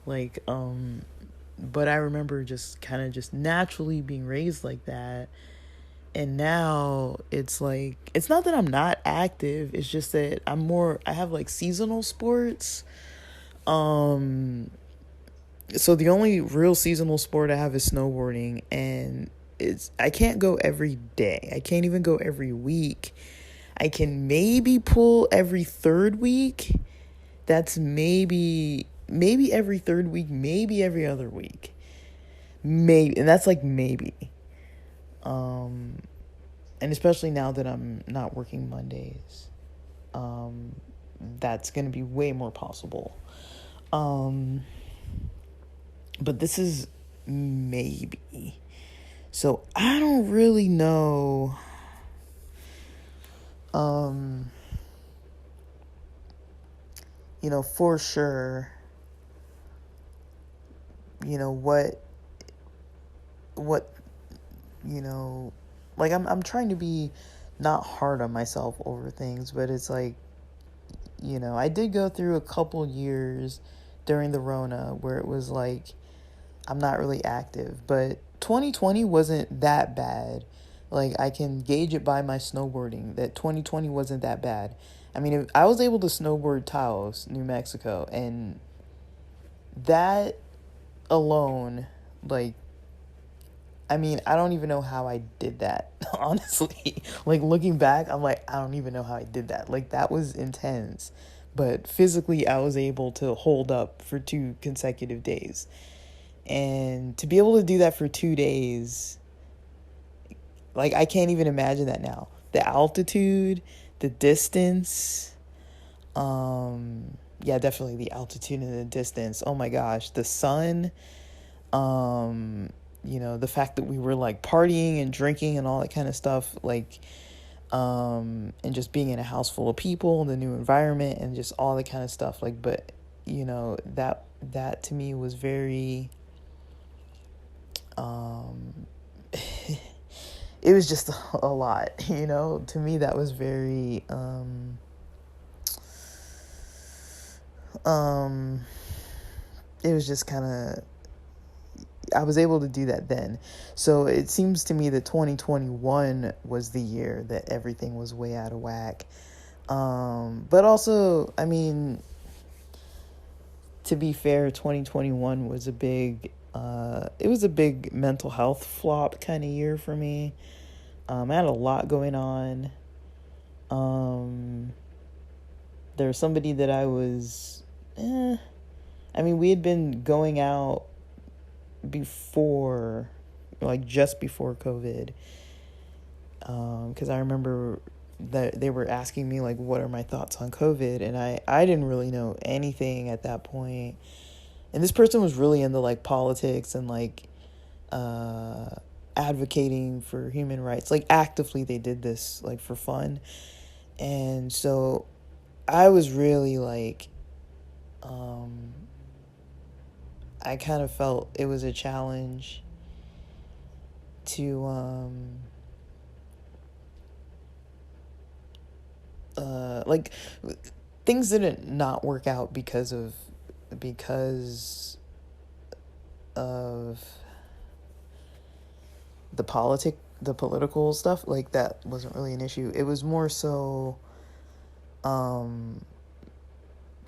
Like, but I remember just kind of just naturally being raised like that. And now it's like, it's not that I'm not active. It's just that I have like seasonal sports. So the only real seasonal sport I have is snowboarding, and I can't go every day. I can't even go every week. I can maybe pull every third week. That's maybe every third week, maybe every other week. Maybe, and that's like maybe. And especially now that I'm not working Mondays, that's going to be way more possible. But this is maybe. So I don't really know. For sure, what, like, I'm trying to be not hard on myself over things, but it's like, I did go through a couple years during the Rona where it was like, I'm not really active, but 2020 wasn't that bad. Like, I can gauge it by my snowboarding that 2020 wasn't that bad. I mean, I was able to snowboard Taos, New Mexico, and that alone, like, I mean, I don't even know how I did that, honestly. Like, looking back, I'm like, I don't even know how I did that. Like, that was intense. But physically, I was able to hold up for 2 consecutive days. And to be able to do that for 2 days, like, I can't even imagine that now. The altitude, the distance, yeah, definitely the altitude and the distance. Oh my gosh, the sun, the fact that we were like partying and drinking and all that kind of stuff, like, and just being in a house full of people, the new environment, and just all that kind of stuff. Like, but that that to me was very, it was just a lot, to me that was very, it was just kind of, I was able to do that then. So it seems to me that 2021 was the year that everything was way out of whack. But also, I mean, to be fair, 2021 was it was a big mental health flop kind of year for me. I had a lot going on. There was somebody that I was, I mean, we had been going out before, like just before COVID. Because I remember that they were asking me, like, what are my thoughts on COVID? And I didn't really know anything at that point. And this person was really into, like, politics and, like, advocating for human rights. Like, actively they did this, like, for fun. And so I was really, like, I kind of felt it was a challenge to, like, things didn't not work out because of the political stuff. Like, that wasn't really an issue. It was more so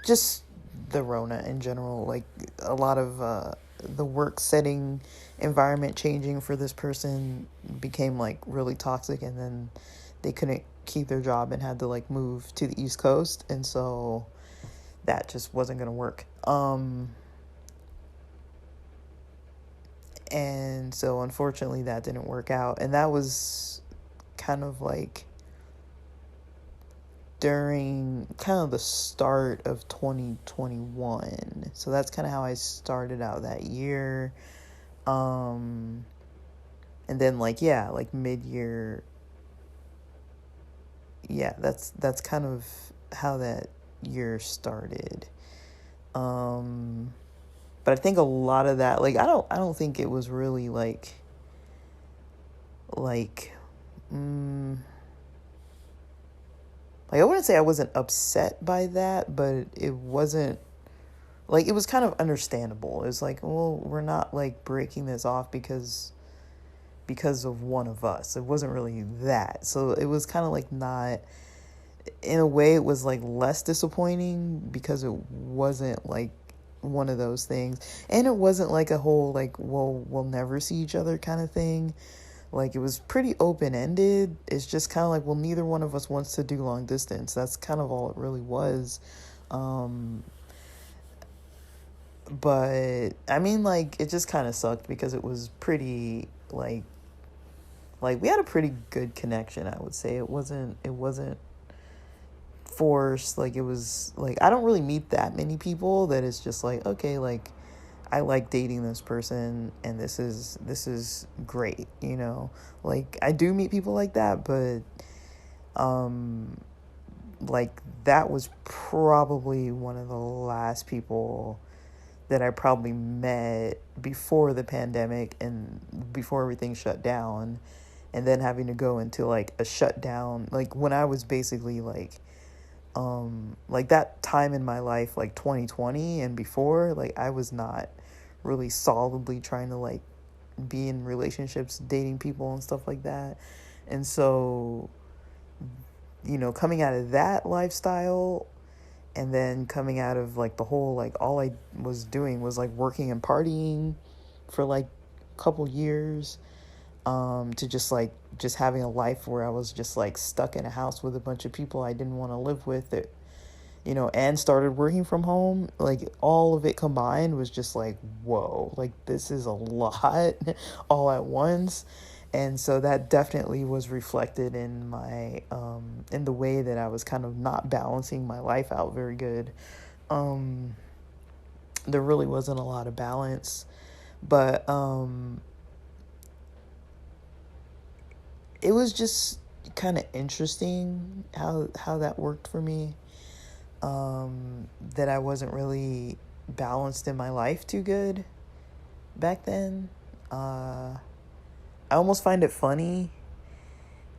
just the Rona in general, like a lot of the work setting environment changing for this person became like really toxic, and then they couldn't keep their job and had to like move to the East Coast, and so that just wasn't gonna work. And so unfortunately that didn't work out, and that was kind of like during kind of the start of 2021. So that's kind of how I started out that year. And then like, yeah, like mid-year, yeah, that's kind of how that year started. But I think a lot of that, like, I don't think it was really like I wouldn't say I wasn't upset by that, but it wasn't, like, it was kind of understandable. It was like, well, we're not, like, breaking this off because of one of us. It wasn't really that. So it was kind of, like, not, in a way, it was, like, less disappointing because it wasn't, like, one of those things. And it wasn't, like, a whole, like, well, we'll never see each other kind of thing. Like, it was pretty open-ended. It's just kind of like, well, neither one of us wants to do long distance. That's kind of all it really was. But, I mean, like, it just kind of sucked because it was pretty, like, we had a pretty good connection, I would say. It wasn't forced. Like, it was, like, I don't really meet that many people that it's just like, okay, like, I like dating this person and this is great, like I do meet people like that, but like that was probably one of the last people that I probably met before the pandemic and before everything shut down, and then having to go into like a shutdown, like when I was basically like that time in my life, like 2020 and before, like I was not really solidly trying to like be in relationships, dating people and stuff like that. And so, coming out of that lifestyle and then coming out of like the whole, like all I was doing was like working and partying for like a couple years, to just having a life where I was just like stuck in a house with a bunch of people I didn't want to live with, that and started working from home. Like all of it combined was just like, whoa, like this is a lot all at once. And so that definitely was reflected in my in the way that I was kind of not balancing my life out very good. There really wasn't a lot of balance, but it was just kind of interesting how that worked for me. That I wasn't really balanced in my life too good back then. I almost find it funny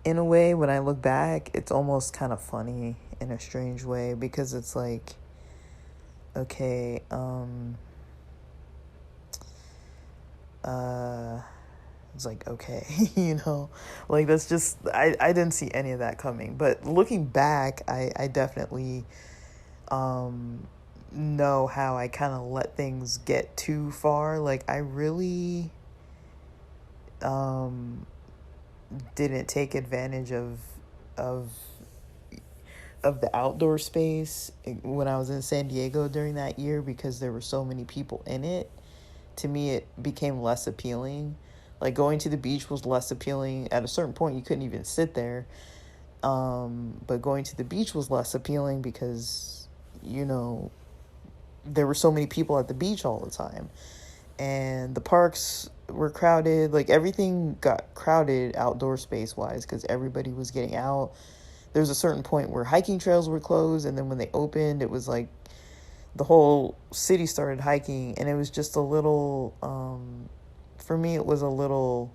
in a way when I look back. It's almost kind of funny in a strange way, because it's like, okay, it's like, okay, like that's just, I didn't see any of that coming. But looking back, I definitely know how I kind of let things get too far. Like I really didn't take advantage of of the outdoor space when I was in San Diego during that year, because there were so many people in it. To me, it became less appealing. Like going to the beach was less appealing. At a certain point, you couldn't even sit there. But going to the beach was less appealing because, there were so many people at the beach all the time. And the parks were crowded. Like everything got crowded outdoor space wise because everybody was getting out. There was a certain point where hiking trails were closed, and then when they opened, it was like the whole city started hiking, and it was just a little, for me, it was a little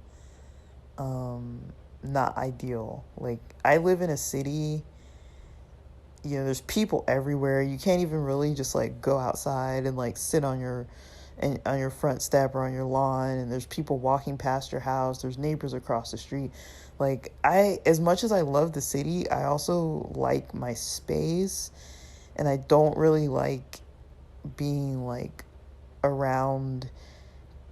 not ideal. Like I live in a city, there's people everywhere. You can't even really just like go outside and like sit on your front step or on your lawn, and there's people walking past your house. There's neighbors across the street. Like as much as I love the city, I also like my space, and I don't really like being like around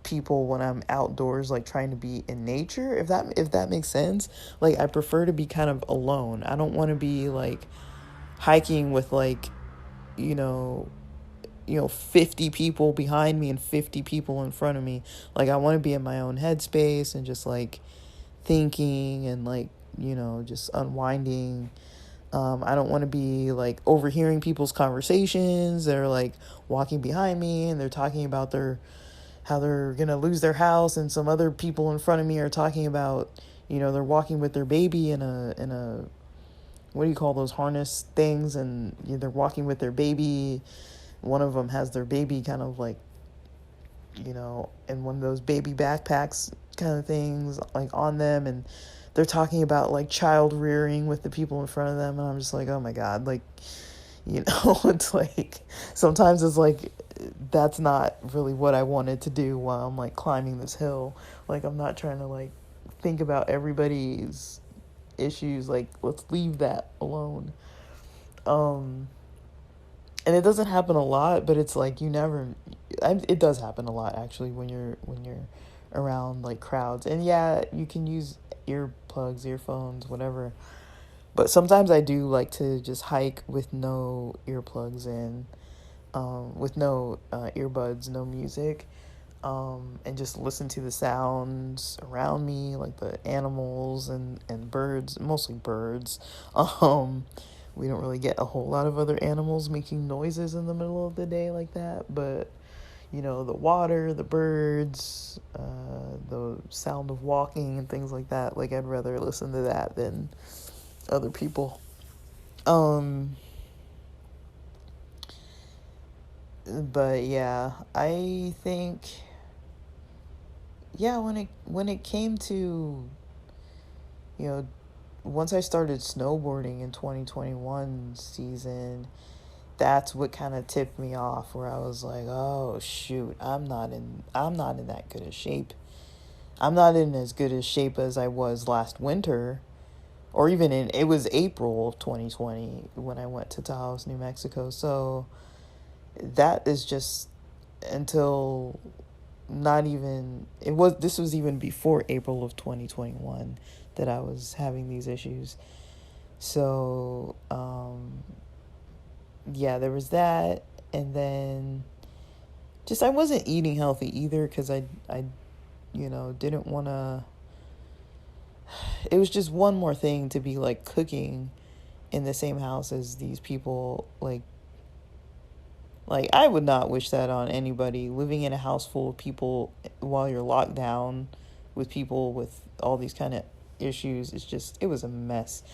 people when I'm outdoors, like trying to be in nature, if that makes sense. Like I prefer to be kind of alone. I don't want to be like hiking with like, you know, 50 people behind me and 50 people in front of me. Like I want to be in my own headspace and just like thinking and like, just unwinding. I don't want to be like overhearing people's conversations. They're like walking behind me and they're talking about how they're going to lose their house, and some other people in front of me are talking about, they're walking with their baby in a what do you call those harness things, and they're walking with their baby. One of them has their baby kind of like, in one of those baby backpacks kind of things, like on them, and they're talking about like child rearing with the people in front of them, and I'm just like, oh my God, like, it's like, sometimes it's like, that's not really what I wanted to do while I'm like climbing this hill. Like I'm not trying to like think about everybody's issues. Like let's leave that alone. And it doesn't happen a lot, but it's like it does happen a lot actually when you're around like crowds. And yeah, you can use earplugs, earphones, whatever, but sometimes I do like to just hike with no earplugs in, with no earbuds, no music, and just listen to the sounds around me, like the animals and birds, mostly birds. We don't really get a whole lot of other animals making noises in the middle of the day like that, but the water, the birds, the sound of walking and things like that. Like I'd rather listen to that than other people. But yeah, I think, yeah, when it came to, once I started snowboarding in 2021 season, that's what kind of tipped me off, where I was like, oh shoot, I'm not in that good a shape. I'm not in as good a shape as I was last winter, or even it was April of 2020 when I went to Taos, New Mexico. So that is just until not even, this was even before April of 2021 that I was having these issues. So yeah, there was that. And then just I wasn't eating healthy either, because I didn't want to, it was just one more thing to be like cooking in the same house as these people. Like I would not wish that on anybody, living in a house full of people while you're locked down with people with all these kind of issues. It was a mess.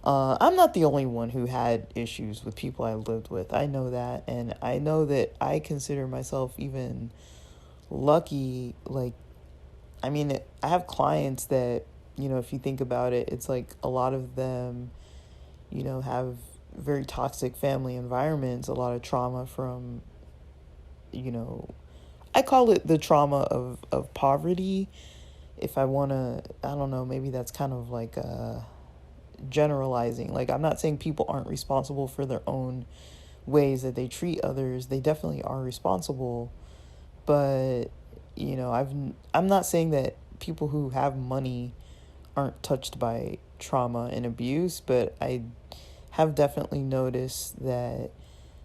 I'm not the only one who had issues with people I lived with. I know that. And I know that I consider myself even lucky. Like, I mean, I have clients that, if you think about it, it's like a lot of them, have very toxic family environments, a lot of trauma from, you know, I call it the trauma of poverty. If I want to, I don't know, maybe that's kind of like generalizing. Like, I'm not saying people aren't responsible for their own ways that they treat others. They definitely are responsible. But, I'm not saying that people who have money aren't touched by trauma and abuse, but I have definitely noticed that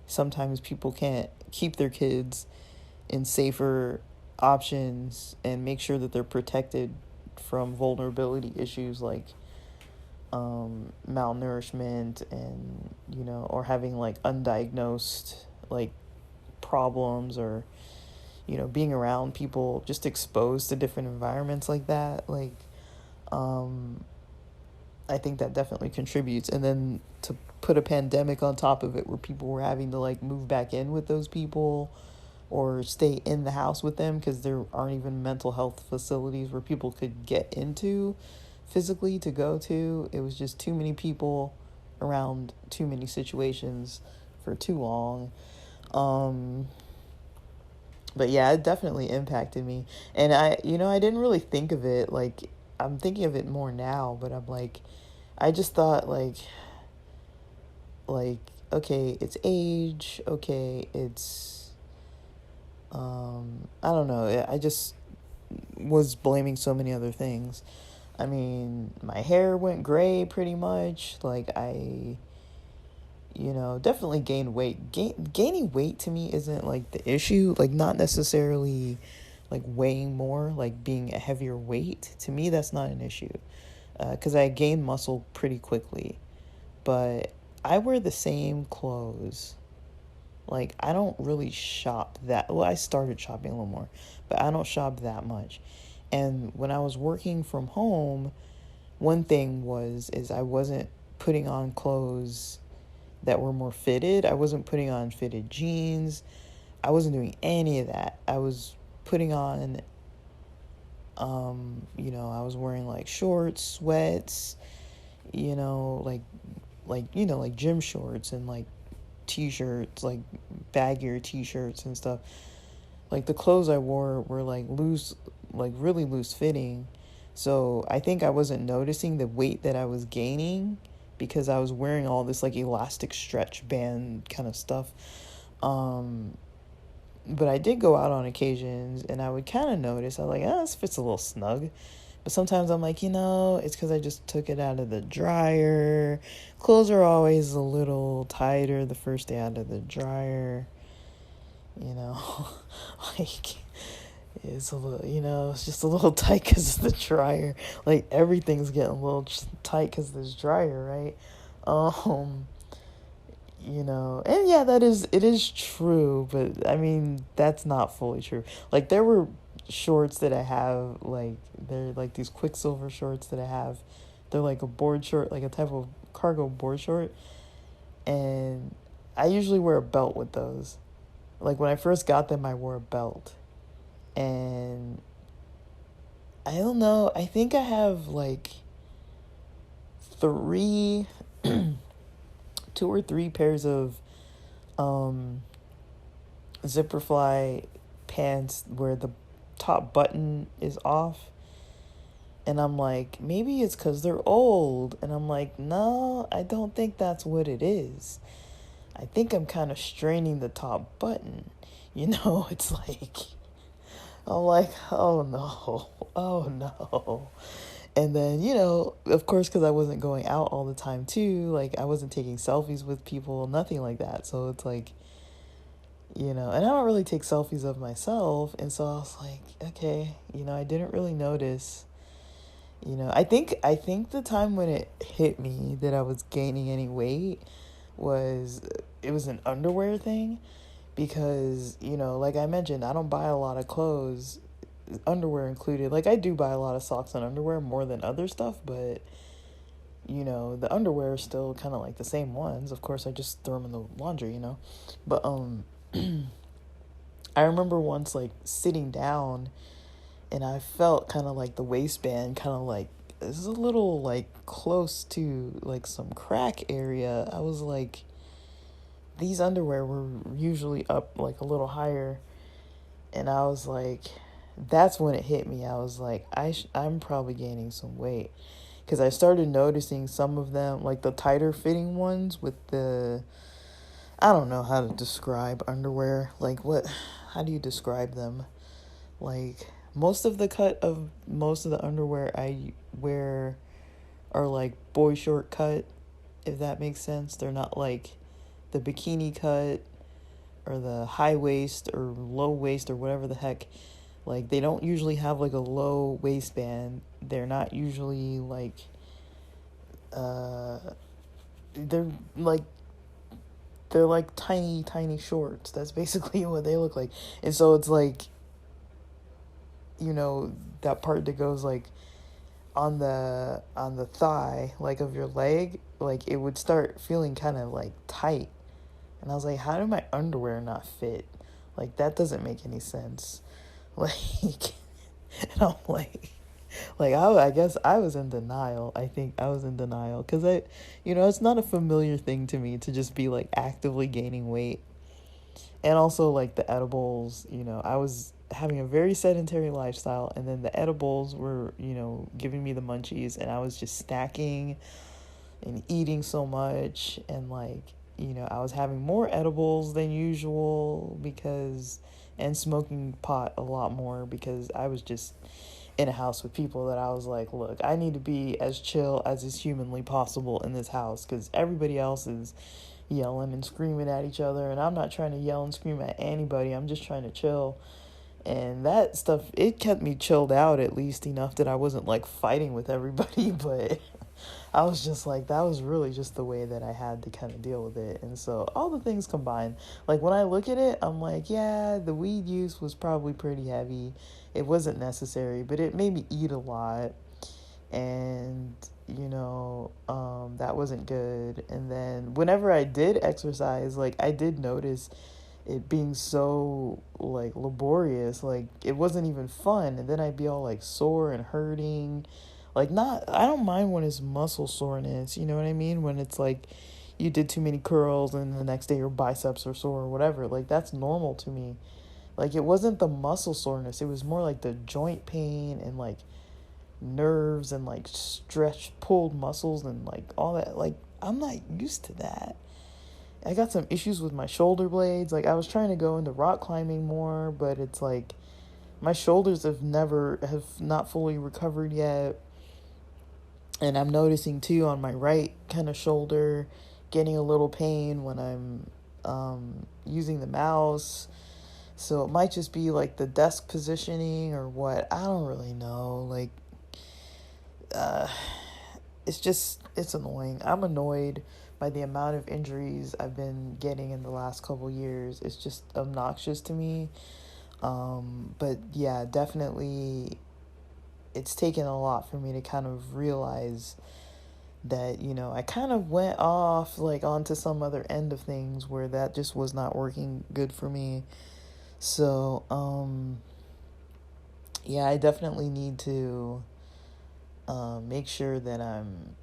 sometimes people can't keep their kids in safer options and make sure that they're protected from vulnerability issues like malnourishment and or having like undiagnosed like problems, or being around people just exposed to different environments like that. Like I think that definitely contributes. And then to put a pandemic on top of it where people were having to like move back in with those people or stay in the house with them because there aren't even mental health facilities where people could get into physically to go to. It was just too many people around too many situations for too long. But yeah, it definitely impacted me. And I didn't really think of it like, I'm thinking of it more now, but I'm like, I just thought like, okay, it's age, okay, it's, I don't know, I just was blaming so many other things. I mean, my hair went gray pretty much, like, I, definitely gained weight. Gaining weight to me isn't, like, the issue, like, not necessarily, like, weighing more, like, being a heavier weight. To me, that's not an issue, because I gained muscle pretty quickly, but I wear the same clothes. Like, I don't really shop that. Well, I started shopping a little more, but I don't shop that much. And when I was working from home, one thing is I wasn't putting on clothes that were more fitted. I wasn't putting on fitted jeans. I wasn't doing any of that. I was putting on, I was wearing like shorts, sweats, like gym shorts and like t-shirts, like baggier t-shirts and stuff. Like the clothes I wore were like loose, like really loose fitting. So I think I wasn't noticing the weight that I was gaining because I was wearing all this like elastic stretch band kind of stuff. But I did go out on occasions and I would kind of notice, I was like, this fits a little snug. But sometimes I'm like, it's because I just took it out of the dryer. Clothes are always a little tighter the first day out of the dryer. Like, it's a little, it's just a little tight because of the dryer. Like, everything's getting a little tight because of this dryer, right? And yeah, it is true, but I mean, that's not fully true. Like, there were shorts that I have, like, they're like these Quicksilver shorts that I have. They're like a board short, like a type of cargo board short. And I usually wear a belt with those. Like, when I first got them, I wore a belt. And I don't know, I think I have like two or three pairs of zipper fly pants where the top button is off. And I'm like, maybe it's because they're old. And I'm like, no, I don't think that's what it is. I think I'm kind of straining the top button. It's like, I'm like, oh no. And then, of course, because I wasn't going out all the time too, like I wasn't taking selfies with people, nothing like that. So it's like, and I don't really take selfies of myself. And so I was like, okay, I didn't really notice. I think the time when it hit me that I was gaining any weight it was an underwear thing, because, like I mentioned, I don't buy a lot of clothes, underwear included. Like, I do buy a lot of socks and underwear more than other stuff, but the underwear is still kind of like the same ones. Of course, I just throw them in the laundry. But I remember once like sitting down and I felt kind of like the waistband kind of like this is a little like close to like some crack area. I was like, these underwear were usually up like a little higher, and I was like, that's when it hit me. I was like, I'm probably gaining some weight, because I started noticing some of them, like the tighter fitting ones with the, I don't know how to describe underwear. Like how do you describe them? Like most of the cut of most of the underwear I wear are like boy short cut, if that makes sense. They're not like the bikini cut or the high waist or low waist or whatever the heck. Like they don't usually have like a low waistband. They're not usually like uh they're like they're like tiny shorts. That's basically what they look like. And so it's like, that part that goes like on the thigh, like of your leg, like it would start feeling kind of like tight. And I was like, how do my underwear not fit? Like that doesn't make any sense. Like, and I'm like I guess I was in denial. I think I was in denial because it's not a familiar thing to me to just be like actively gaining weight. And also like the edibles, I was having a very sedentary lifestyle, and then the edibles were, giving me the munchies, and I was just snacking and eating so much, and like, I was having more edibles than usual and smoking pot a lot more because I was just in a house with people that I was like, look, I need to be as chill as is humanly possible in this house because everybody else is yelling and screaming at each other, and I'm not trying to yell and scream at anybody. I'm just trying to chill. And that stuff, it kept me chilled out at least enough that I wasn't like fighting with everybody, but I was just like, that was really just the way that I had to kind of deal with it. And so all the things combined, like when I look at it, I'm like, yeah, the weed use was probably pretty heavy. It wasn't necessary, but it made me eat a lot. And, that wasn't good. And then whenever I did exercise, like I did notice it being so like laborious, like it wasn't even fun. And then I'd be all like sore and hurting. Like I don't mind when it's muscle soreness, you know what I mean? When it's like you did too many curls and the next day your biceps are sore or whatever. Like that's normal to me. Like it wasn't the muscle soreness, it was more like the joint pain and like nerves and like stretched pulled muscles and like all that. Like I'm not used to that. I got some issues with my shoulder blades. Like I was trying to go into rock climbing more, but it's like my shoulders have not fully recovered yet. And I'm noticing too on my right kind of shoulder getting a little pain when I'm using the mouse. So it might just be like the desk positioning or what. I don't really know. Like it's annoying. I'm annoyed by the amount of injuries I've been getting in the last couple years. It's just obnoxious to me. But yeah, definitely it's taken a lot for me to kind of realize that, I kind of went off like onto some other end of things where that just was not working good for me. So, yeah, I definitely need to make sure that I'm,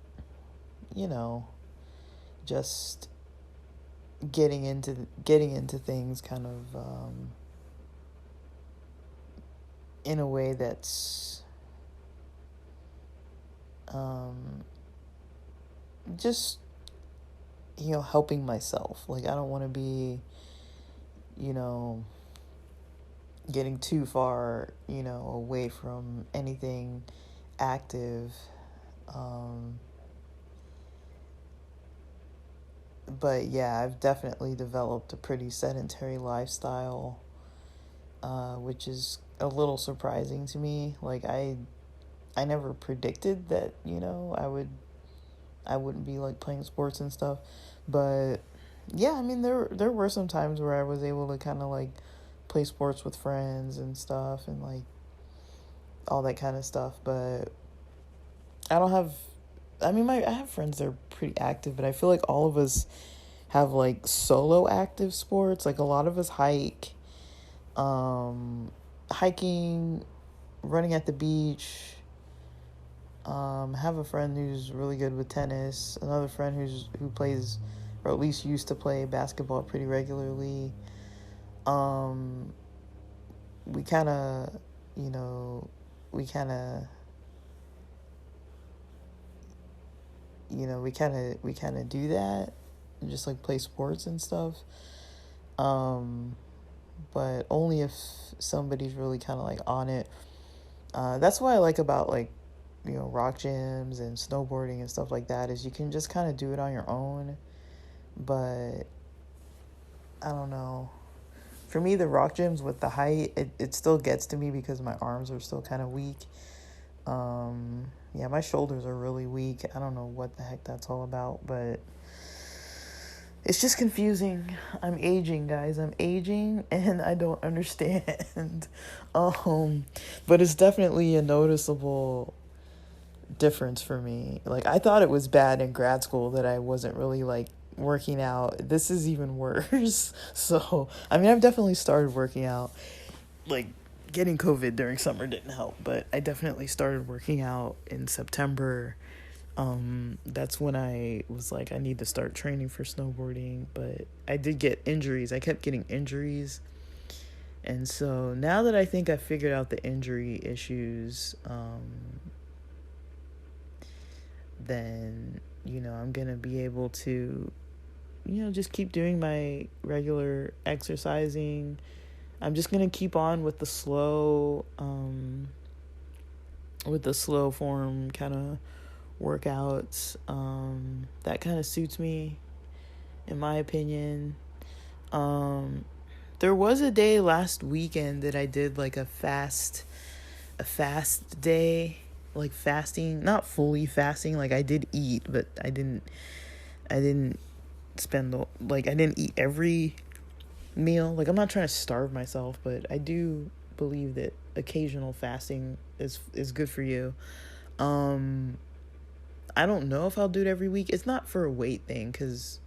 just getting into things kind of in a way that's just helping myself. Like I don't want to be getting too far away from anything active. But yeah, I've definitely developed a pretty sedentary lifestyle, which is a little surprising to me. Like I never predicted that, I wouldn't be like playing sports and stuff. But yeah, I mean there were some times where I was able to kind of like play sports with friends and stuff and like all that kind of stuff, but I don't have I mean, I have friends that are pretty active, but I feel like all of us have like solo active sports. Like a lot of us hike, hiking, running at the beach. Have a friend who's really good with tennis. Another friend who plays, or at least used to play basketball pretty regularly. Um, we kind of, you know, we kind of, we kind of do that, and just like play sports and stuff. Um, but only if somebody's really kind of like on it. That's what I like about like, rock gyms and snowboarding and stuff like that, is you can just kind of do it on your own. But I don't know. For me, the rock gyms with the height, it still gets to me because my arms are still kind of weak. Yeah, my shoulders are really weak. I don't know what the heck that's all about, but it's just confusing. I'm aging, guys. I'm aging and I don't understand. But it's definitely a noticeable difference for me. Like, I thought it was bad in grad school that I wasn't really like working out. This is even worse. So, I mean, I've definitely started working out. Like, getting COVID during summer didn't help, but I definitely started working out in September. That's when I was like, I need to start training for snowboarding, but I did get injuries. I kept getting injuries. And so now that I think I figured out the injury issues, then, I'm going to be able to, just keep doing my regular exercising. I'm just going to keep on with the slow form kind of workouts. That kind of suits me, in my opinion. There was a day last weekend that I did like a fast day, like fasting, not fully fasting. Like, I did eat, but I didn't I didn't eat every meal. Like, I'm not trying to starve myself, but I do believe that occasional fasting is good for you. I don't know if I'll do it every week. It's not for a weight thing, because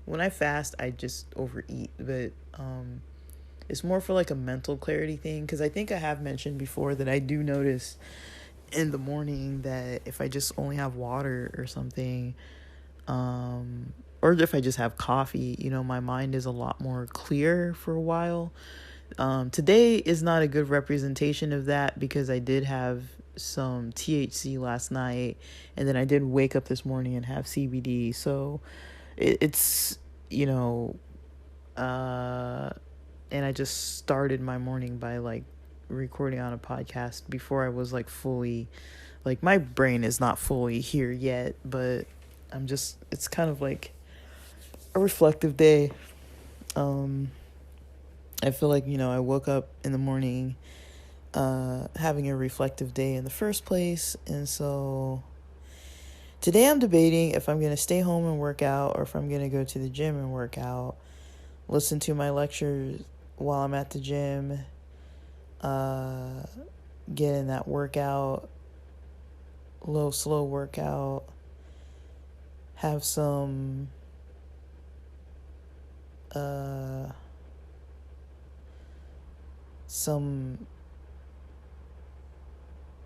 when I fast, I just overeat. But it's more for like a mental clarity thing, because I think I have mentioned before that I do notice in the morning that if I just only have water or something, or if I just have coffee, my mind is a lot more clear for a while. Today is not a good representation of that, because I did have some THC last night, and then I did wake up this morning and have CBD. So it's, and I just started my morning by like recording on a podcast before I was like fully, like, my brain is not fully here yet, but it's kind of like a reflective day. I feel like, I woke up in the morning having a reflective day in the first place. And so today I'm debating if I'm going to stay home and work out, or if I'm going to go to the gym and work out, listen to my lectures while I'm at the gym, get in that workout, low, slow workout, have some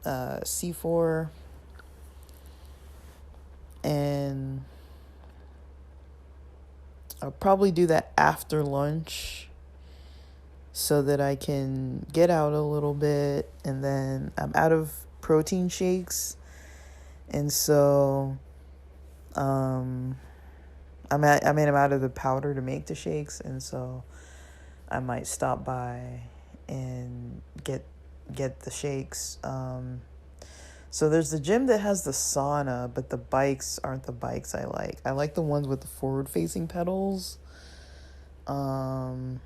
C4, and I'll probably do that after lunch so that I can get out a little bit. And then I'm out of protein shakes, and so I'm out of the powder to make the shakes, and so I might stop by and get the shakes. So there's the gym that has the sauna, but the bikes aren't the bikes I like. I like the ones with the forward-facing pedals. Or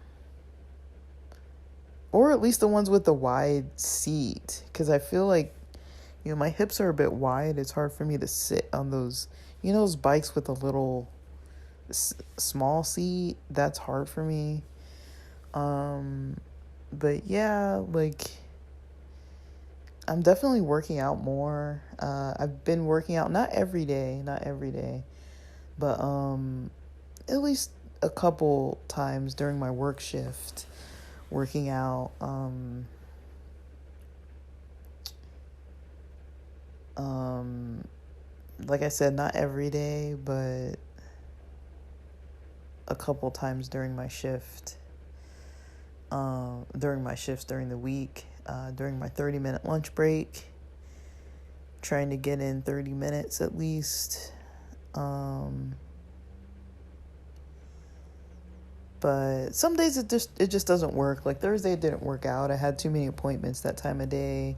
at least the ones with the wide seat. Because I feel like, my hips are a bit wide. It's hard for me to sit on those, those bikes with a little small seat. That's hard for me. But yeah, like, I'm definitely working out more. I've been working out not every day, but at least a couple times during my work shift, working out. Um, like I said, not every day, but a couple times during my shift. During my shifts during the week, during my 30-minute lunch break, trying to get in 30 minutes at least. But some days it just doesn't work. Like Thursday, it didn't work out. I had too many appointments that time of day.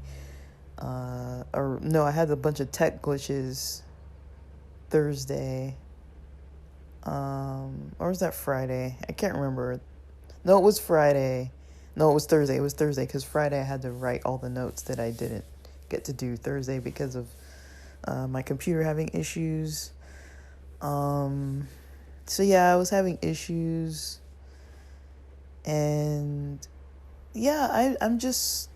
Or no, I had a bunch of tech glitches Thursday. Or was that Friday? I can't remember. No, it was Friday. No, it was Thursday. It was Thursday because Friday I had to write all the notes that I didn't get to do Thursday because of my computer having issues. So yeah, I was having issues. And yeah, I'm just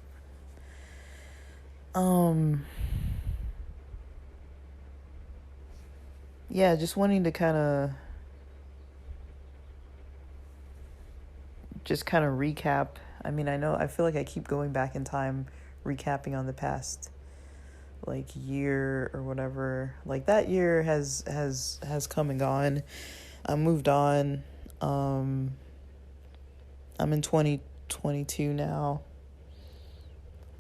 just wanting to kind of recap. I mean, I feel like I keep going back in time recapping on the past like year or whatever. Like that year has come and gone. I moved on. I'm in 2022 now.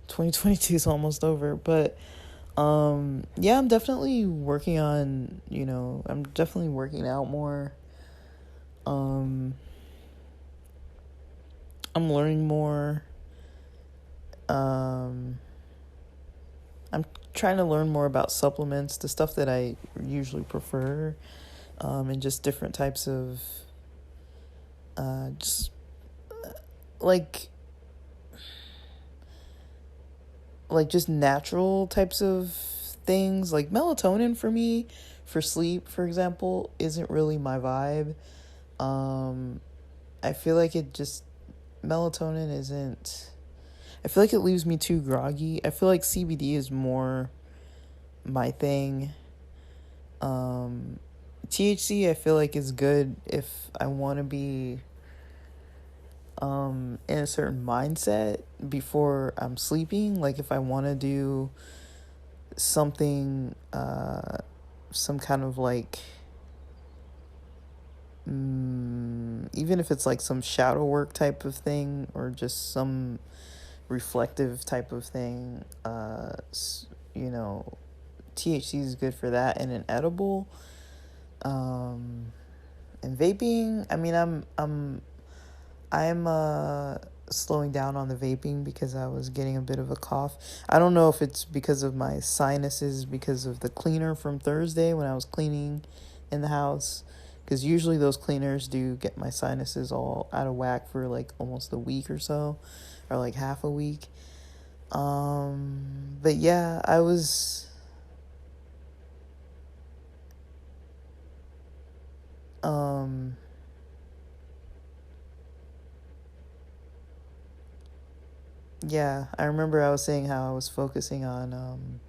2022 is almost over, but yeah, I'm definitely working on, I'm definitely working out more. I'm learning more. I'm trying to learn more about supplements, the stuff that I usually prefer, and just different types of just like just natural types of things. Like melatonin for me, for sleep, for example, isn't really my vibe. I feel like melatonin isn't, I feel like it leaves me too groggy. I feel like CBD is more my thing. THC I feel like is good if I want to be in a certain mindset before I'm sleeping. Like if I want to do something, some kind of like, even if it's like some shadow work type of thing or just some reflective type of thing, THC is good for that, and an edible. And vaping, I mean, I'm slowing down on the vaping because I was getting a bit of a cough. I don't know if it's because of my sinuses, because of the cleaner from Thursday when I was cleaning in the house, because usually those cleaners do get my sinuses all out of whack for like almost a week or so, or like half a week. But yeah, I was yeah, I remember I was saying how I was focusing on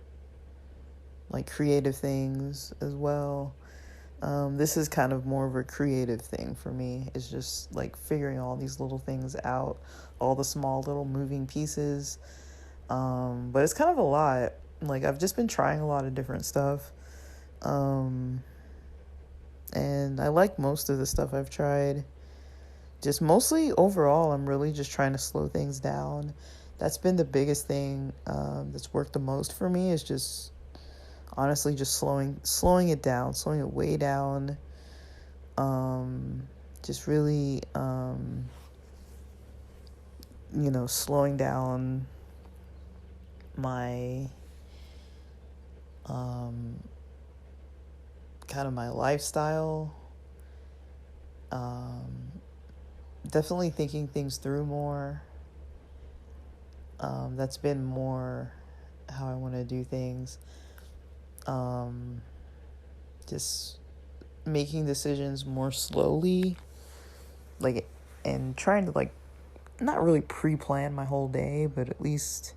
like creative things as well. This is kind of more of a creative thing for me. It's just like figuring all these little things out, all the small little moving pieces. But it's kind of a lot. Like I've just been trying a lot of different stuff. And I like most of the stuff I've tried. Just mostly overall, I'm really just trying to slow things down. That's been the biggest thing that's worked the most for me, is just honestly just slowing it down, slowing it way down. Just really, slowing down my kind of my lifestyle. Definitely thinking things through more. That's been more how I want to do things. Just making decisions more slowly, like, and trying to like not really pre-plan my whole day, but at least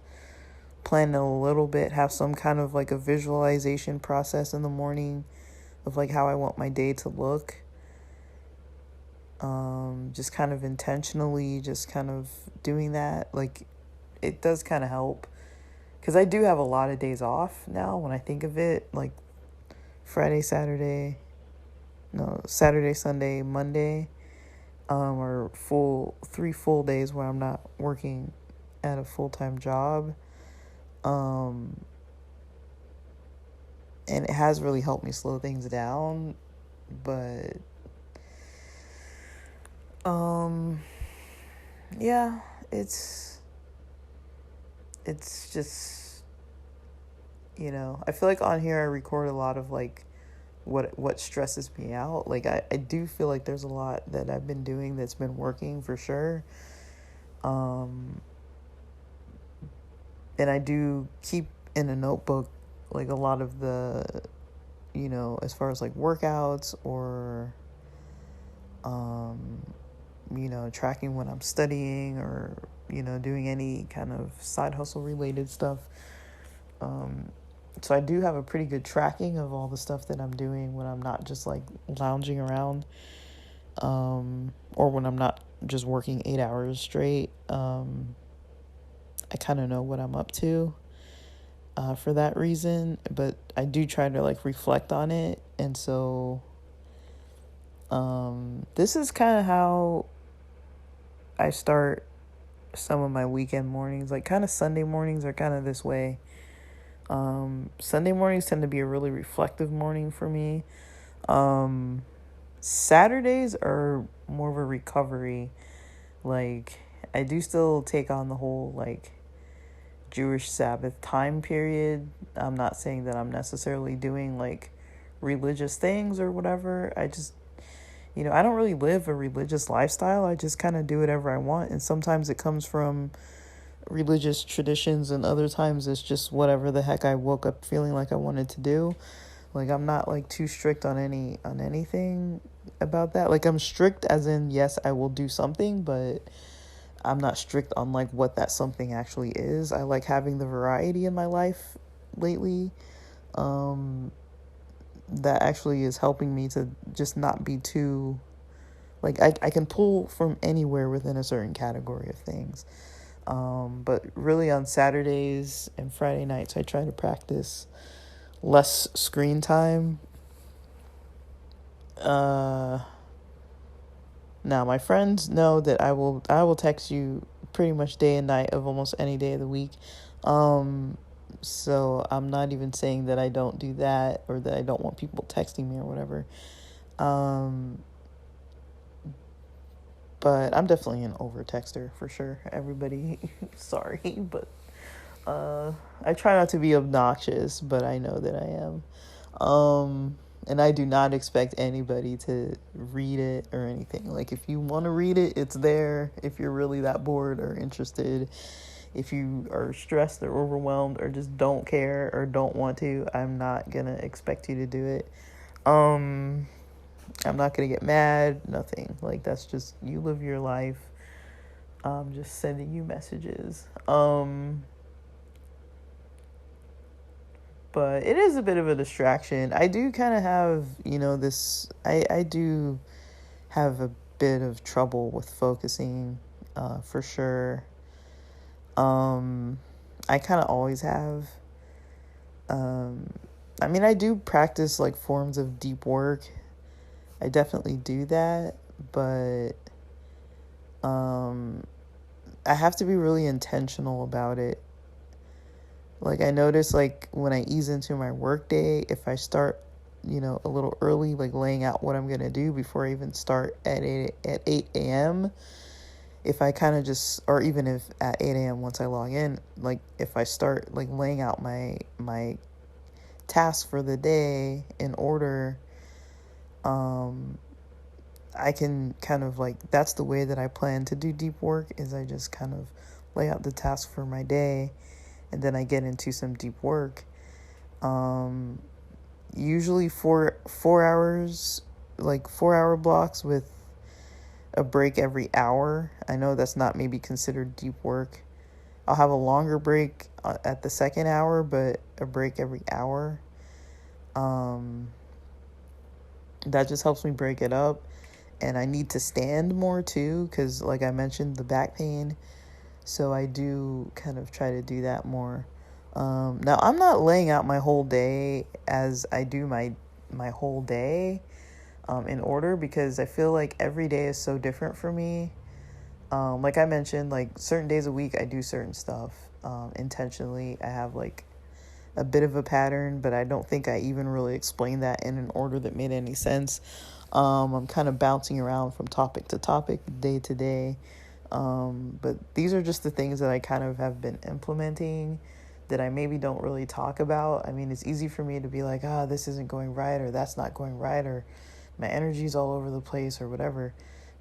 plan a little bit, have some kind of like a visualization process in the morning of like how I want my day to look. Just kind of intentionally just kind of doing that, like it does kind of help, because I do have a lot of days off now when I think of it, like Saturday, Sunday, Monday, or 3 full days where I'm not working at a full-time job. And it has really helped me slow things down, but yeah, it's just, I feel like on here I record a lot of like what stresses me out. Like I do feel like there's a lot that I've been doing that's been working for sure. And I do keep in a notebook like a lot of the, as far as like workouts or tracking when I'm studying or doing any kind of side hustle related stuff. So I do have a pretty good tracking of all the stuff that I'm doing when I'm not just like lounging around, or when I'm not just working 8 hours straight. I kind of know what I'm up to for that reason, but I do try to like reflect on it. And so this is kind of how I start some of my weekend mornings. Like kind of Sunday mornings are kind of this way. Sunday mornings tend to be a really reflective morning for me. Saturdays are more of a recovery. Like I do still take on the whole like Jewish Sabbath time period. I'm not saying that I'm necessarily doing like religious things or whatever. I just, I don't really live a religious lifestyle. I just kind of do whatever I want. And sometimes it comes from religious traditions, and other times it's just whatever the heck I woke up feeling like I wanted to do. Like I'm not like too strict on anything about that. Like I'm strict as in yes, I will do something, but I'm not strict on like what that something actually is. I like having the variety in my life lately. That actually is helping me to just not be too like I can pull from anywhere within a certain category of things. But really on Saturdays and Friday nights, I try to practice less screen time. Now my friends know that I will text you pretty much day and night of almost any day of the week. So I'm not even saying that I don't do that or that I don't want people texting me or whatever. But I'm definitely an over texter for sure. Everybody, sorry, but I try not to be obnoxious, but I know that I am. And I do not expect anybody to read it or anything. Like if you want to read it, it's there. If you're really that bored or interested, if you are stressed or overwhelmed or just don't care or don't want to, I'm not gonna expect you to do it. I'm not going to get mad, nothing. Like, that's just, you live your life. I'm just sending you messages. But it is a bit of a distraction. I do kind of have, I do have a bit of trouble with focusing, for sure. I kind of always have. I do practice, like, forms of deep work. I definitely do that, but I have to be really intentional about it. Like I notice like when I ease into my work day, if I start, a little early, like laying out what I'm going to do before I even start at 8 a.m., if I kind of just, or even if at 8 a.m. once I log in, like if I start like laying out my tasks for the day in order, I can kind of like, that's the way that I plan to do deep work, is I just kind of lay out the task for my day and then I get into some deep work. Usually 4 hours, like 4 hour blocks with a break every hour. I know that's not maybe considered deep work. I'll have a longer break at the second hour, but a break every hour. Um, that just helps me break it up. And I need to stand more too, because like I mentioned, the back pain. So I do kind of try to do that more. Now I'm not laying out my whole day as I do my whole day in order, because I feel like every day is so different for me. Like I mentioned, like certain days a week I do certain stuff intentionally. I have like a bit of a pattern, but I don't think I even really explained that in an order that made any sense. I'm kind of bouncing around from topic to topic, day to day. But these are just the things that I kind of have been implementing that I maybe don't really talk about. I mean, it's easy for me to be like, this isn't going right, or that's not going right, or my energy's all over the place, or whatever.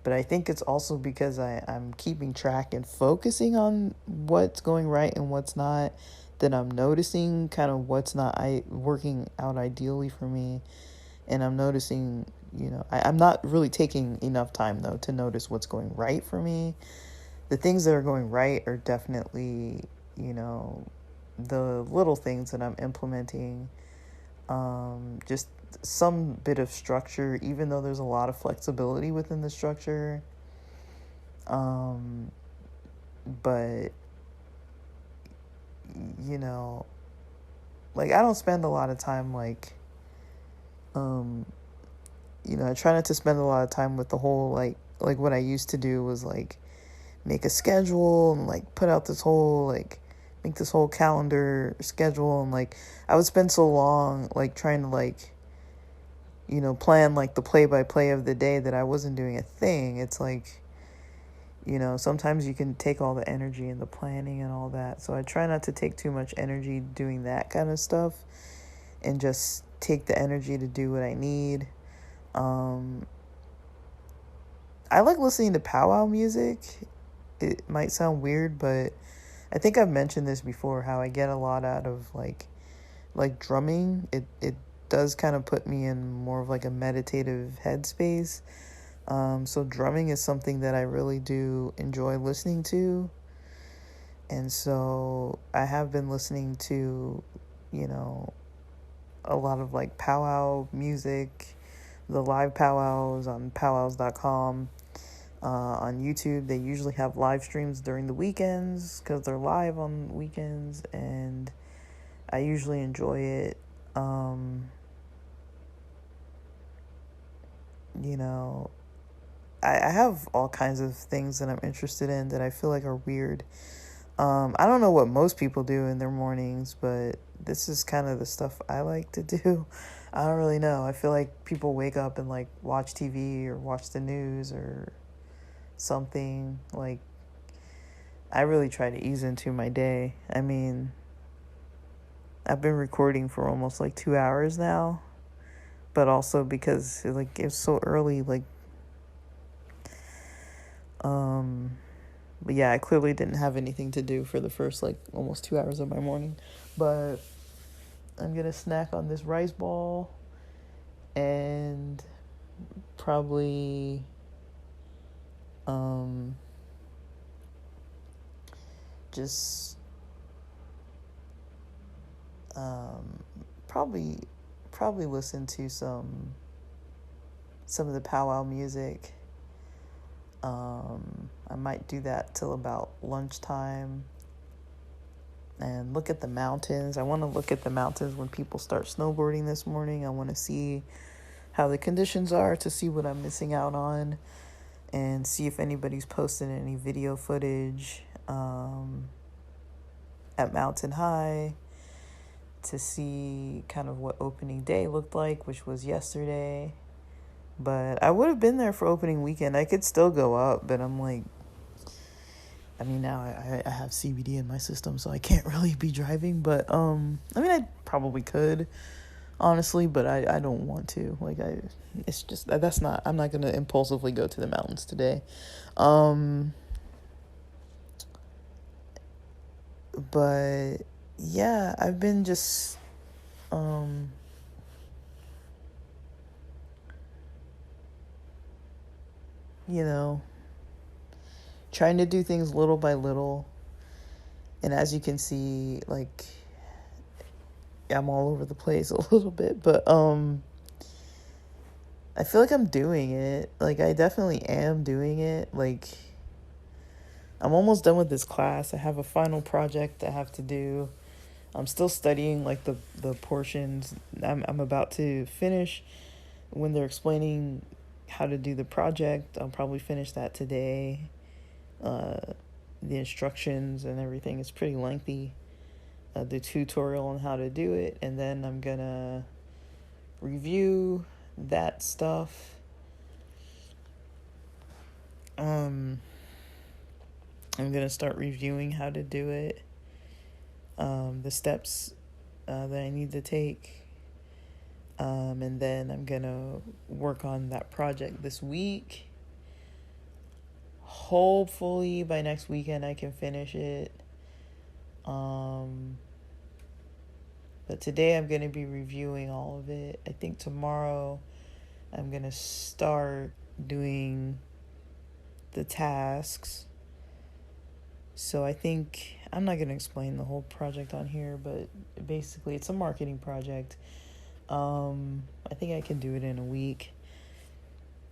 But I think it's also because I'm keeping track and focusing on what's going right and what's not, that I'm noticing kind of what's not working out ideally for me. And I'm noticing, I'm not really taking enough time, though, to notice what's going right for me. The things that are going right are definitely, the little things that I'm implementing. Just some bit of structure, even though there's a lot of flexibility within the structure. But, like I don't spend a lot of time I try not to spend a lot of time with the whole like what I used to do was like make a schedule and like put out this whole make this whole calendar schedule, and like I would spend so long like trying to plan like the play by play of the day that I wasn't doing a thing. It's like, sometimes you can take all the energy and the planning and all that. So I try not to take too much energy doing that kind of stuff, and just take the energy to do what I need. I like listening to powwow music. It might sound weird, but I think I've mentioned this before, how I get a lot out of like drumming. It does kind of put me in more of like a meditative headspace. So drumming is something that I really do enjoy listening to. And so I have been listening to, a lot of like powwow music, the live powwows on powwows.com. On YouTube, they usually have live streams during the weekends because they're live on weekends, and I usually enjoy it. I have all kinds of things that I'm interested in that I feel like are weird. I don't know what most people do in their mornings, but this is kind of the stuff I like to do. I don't really know. I feel like people wake up and like watch TV or watch the news or something. Like, I really try to ease into my day. I mean, I've been recording for almost like 2 hours now, but also because like it's so early, but yeah, I clearly didn't have anything to do for the first like almost 2 hours of my morning. But I'm gonna snack on this rice ball and probably just probably listen to some of the powwow music. I might do that till about lunchtime and look at the mountains. I want to look at the mountains when people start snowboarding this morning. I want to see how the conditions are, to see what I'm missing out on, and see if anybody's posted any video footage at Mountain High, to see kind of what opening day looked like, which was yesterday. But I would have been there for opening weekend. I could still go up, but I'm like, I mean, now I have CBD in my system, so I can't really be driving. But I mean, I probably could, honestly, but I don't want to. Like, it's just that's not. I'm not gonna impulsively go to the mountains today. But yeah, I've been just trying to do things little by little. And as you can see, like, I'm all over the place a little bit, but I feel like I'm doing it. Like, I definitely am doing it. Like, I'm almost done with this class. I have a final project I have to do. I'm still studying like the portions I'm about to finish. When they're explaining how to do the project, I'll probably finish that today. The instructions and everything is pretty lengthy. The tutorial on how to do it, and then I'm gonna review that stuff. I'm gonna start reviewing how to do it, the steps that I need to take, and then I'm gonna work on that project this week. Hopefully by next weekend I can finish it. But today I'm going to be reviewing all of it. I think tomorrow I'm going to start doing the tasks. So I think, I'm not going to explain the whole project on here, but basically it's a marketing project. I think I can do it in a week.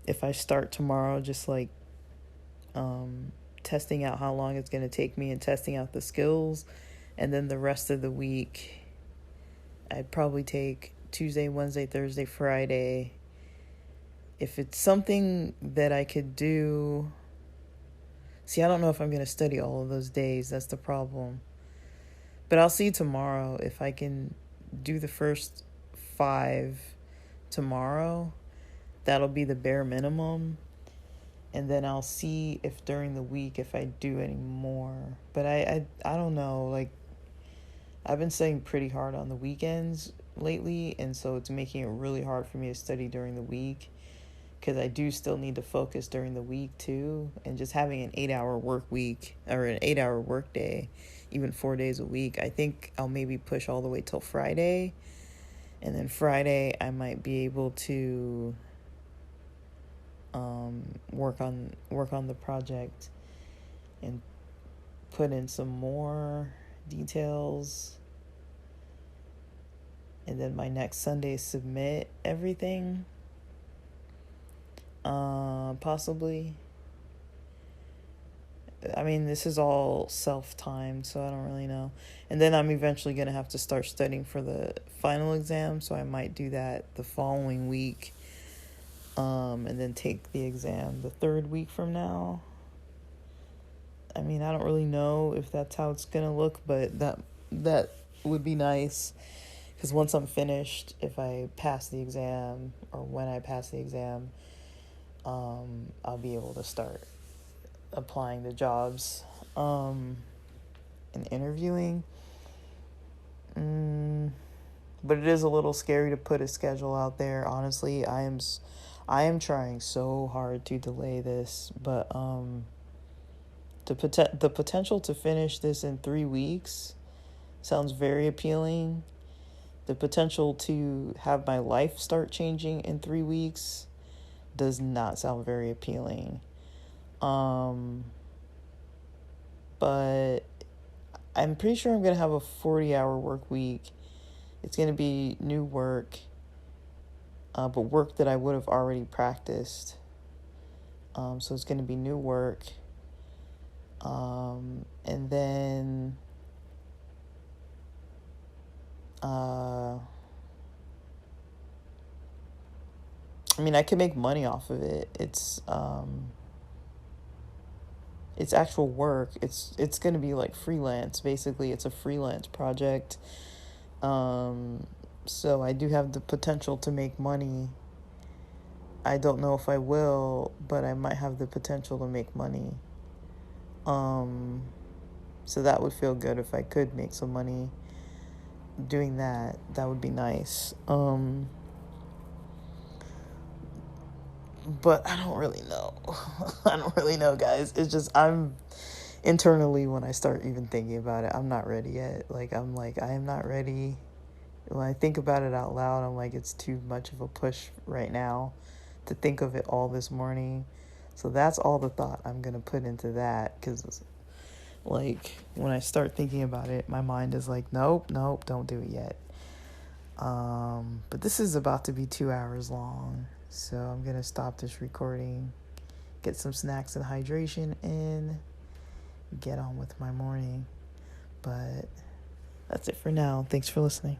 If I start tomorrow, just like testing out how long it's going to take me and testing out the skills. And then the rest of the week, I'd probably take Tuesday, Wednesday, Thursday, Friday. If it's something that I could do... See, I don't know if I'm going to study all of those days. That's the problem. But I'll see tomorrow if I can do the first 5 tomorrow. That'll be the bare minimum. And then I'll see if during the week if I do any more. But I don't know. Like, I've been studying pretty hard on the weekends lately, and so it's making it really hard for me to study during the week, because I do still need to focus during the week too. And just having an 8-hour work week, or an 8-hour work day, even 4 days a week, I think I'll maybe push all the way till Friday. And then Friday I might be able to work on the project and put in some more details, and then my next Sunday submit everything, possibly. I mean, this is all self-timed, so I don't really know. And then I'm eventually going to have to start studying for the final exam, so I might do that the following week, and then take the exam the 3rd week from now. I mean, I don't really know if that's how it's going to look, but that would be nice, because once I'm finished, if I pass the exam, or when I pass the exam, I'll be able to start applying to jobs, and interviewing. But it is a little scary to put a schedule out there. Honestly, I am trying so hard to delay this, but the potential to finish this in 3 weeks sounds very appealing. The potential to have my life start changing in 3 weeks does not sound very appealing. But I'm pretty sure I'm going to have a 40-hour work week. It's going to be new work, but work that I would have already practiced. So it's going to be new work. And then I mean, I can make money off of it. It's actual work. It's going to be like freelance. Basically, it's a freelance project. So I do have the potential to make money. I don't know if I will, but I might have the potential to make money. So that would feel good if I could make some money doing that. That would be nice. But I don't really know. I don't really know, guys. It's just, I'm internally, when I start even thinking about it, I'm not ready yet. I am not ready. When I think about it out loud, I'm like, it's too much of a push right now to think of it all this morning. So that's all the thought I'm going to put into that, because like when I start thinking about it, my mind is like, nope, nope, don't do it yet. But this is about to be 2 hours long, so I'm gonna stop this recording, get some snacks and hydration in, get on with my morning. But that's it for now. Thanks for listening.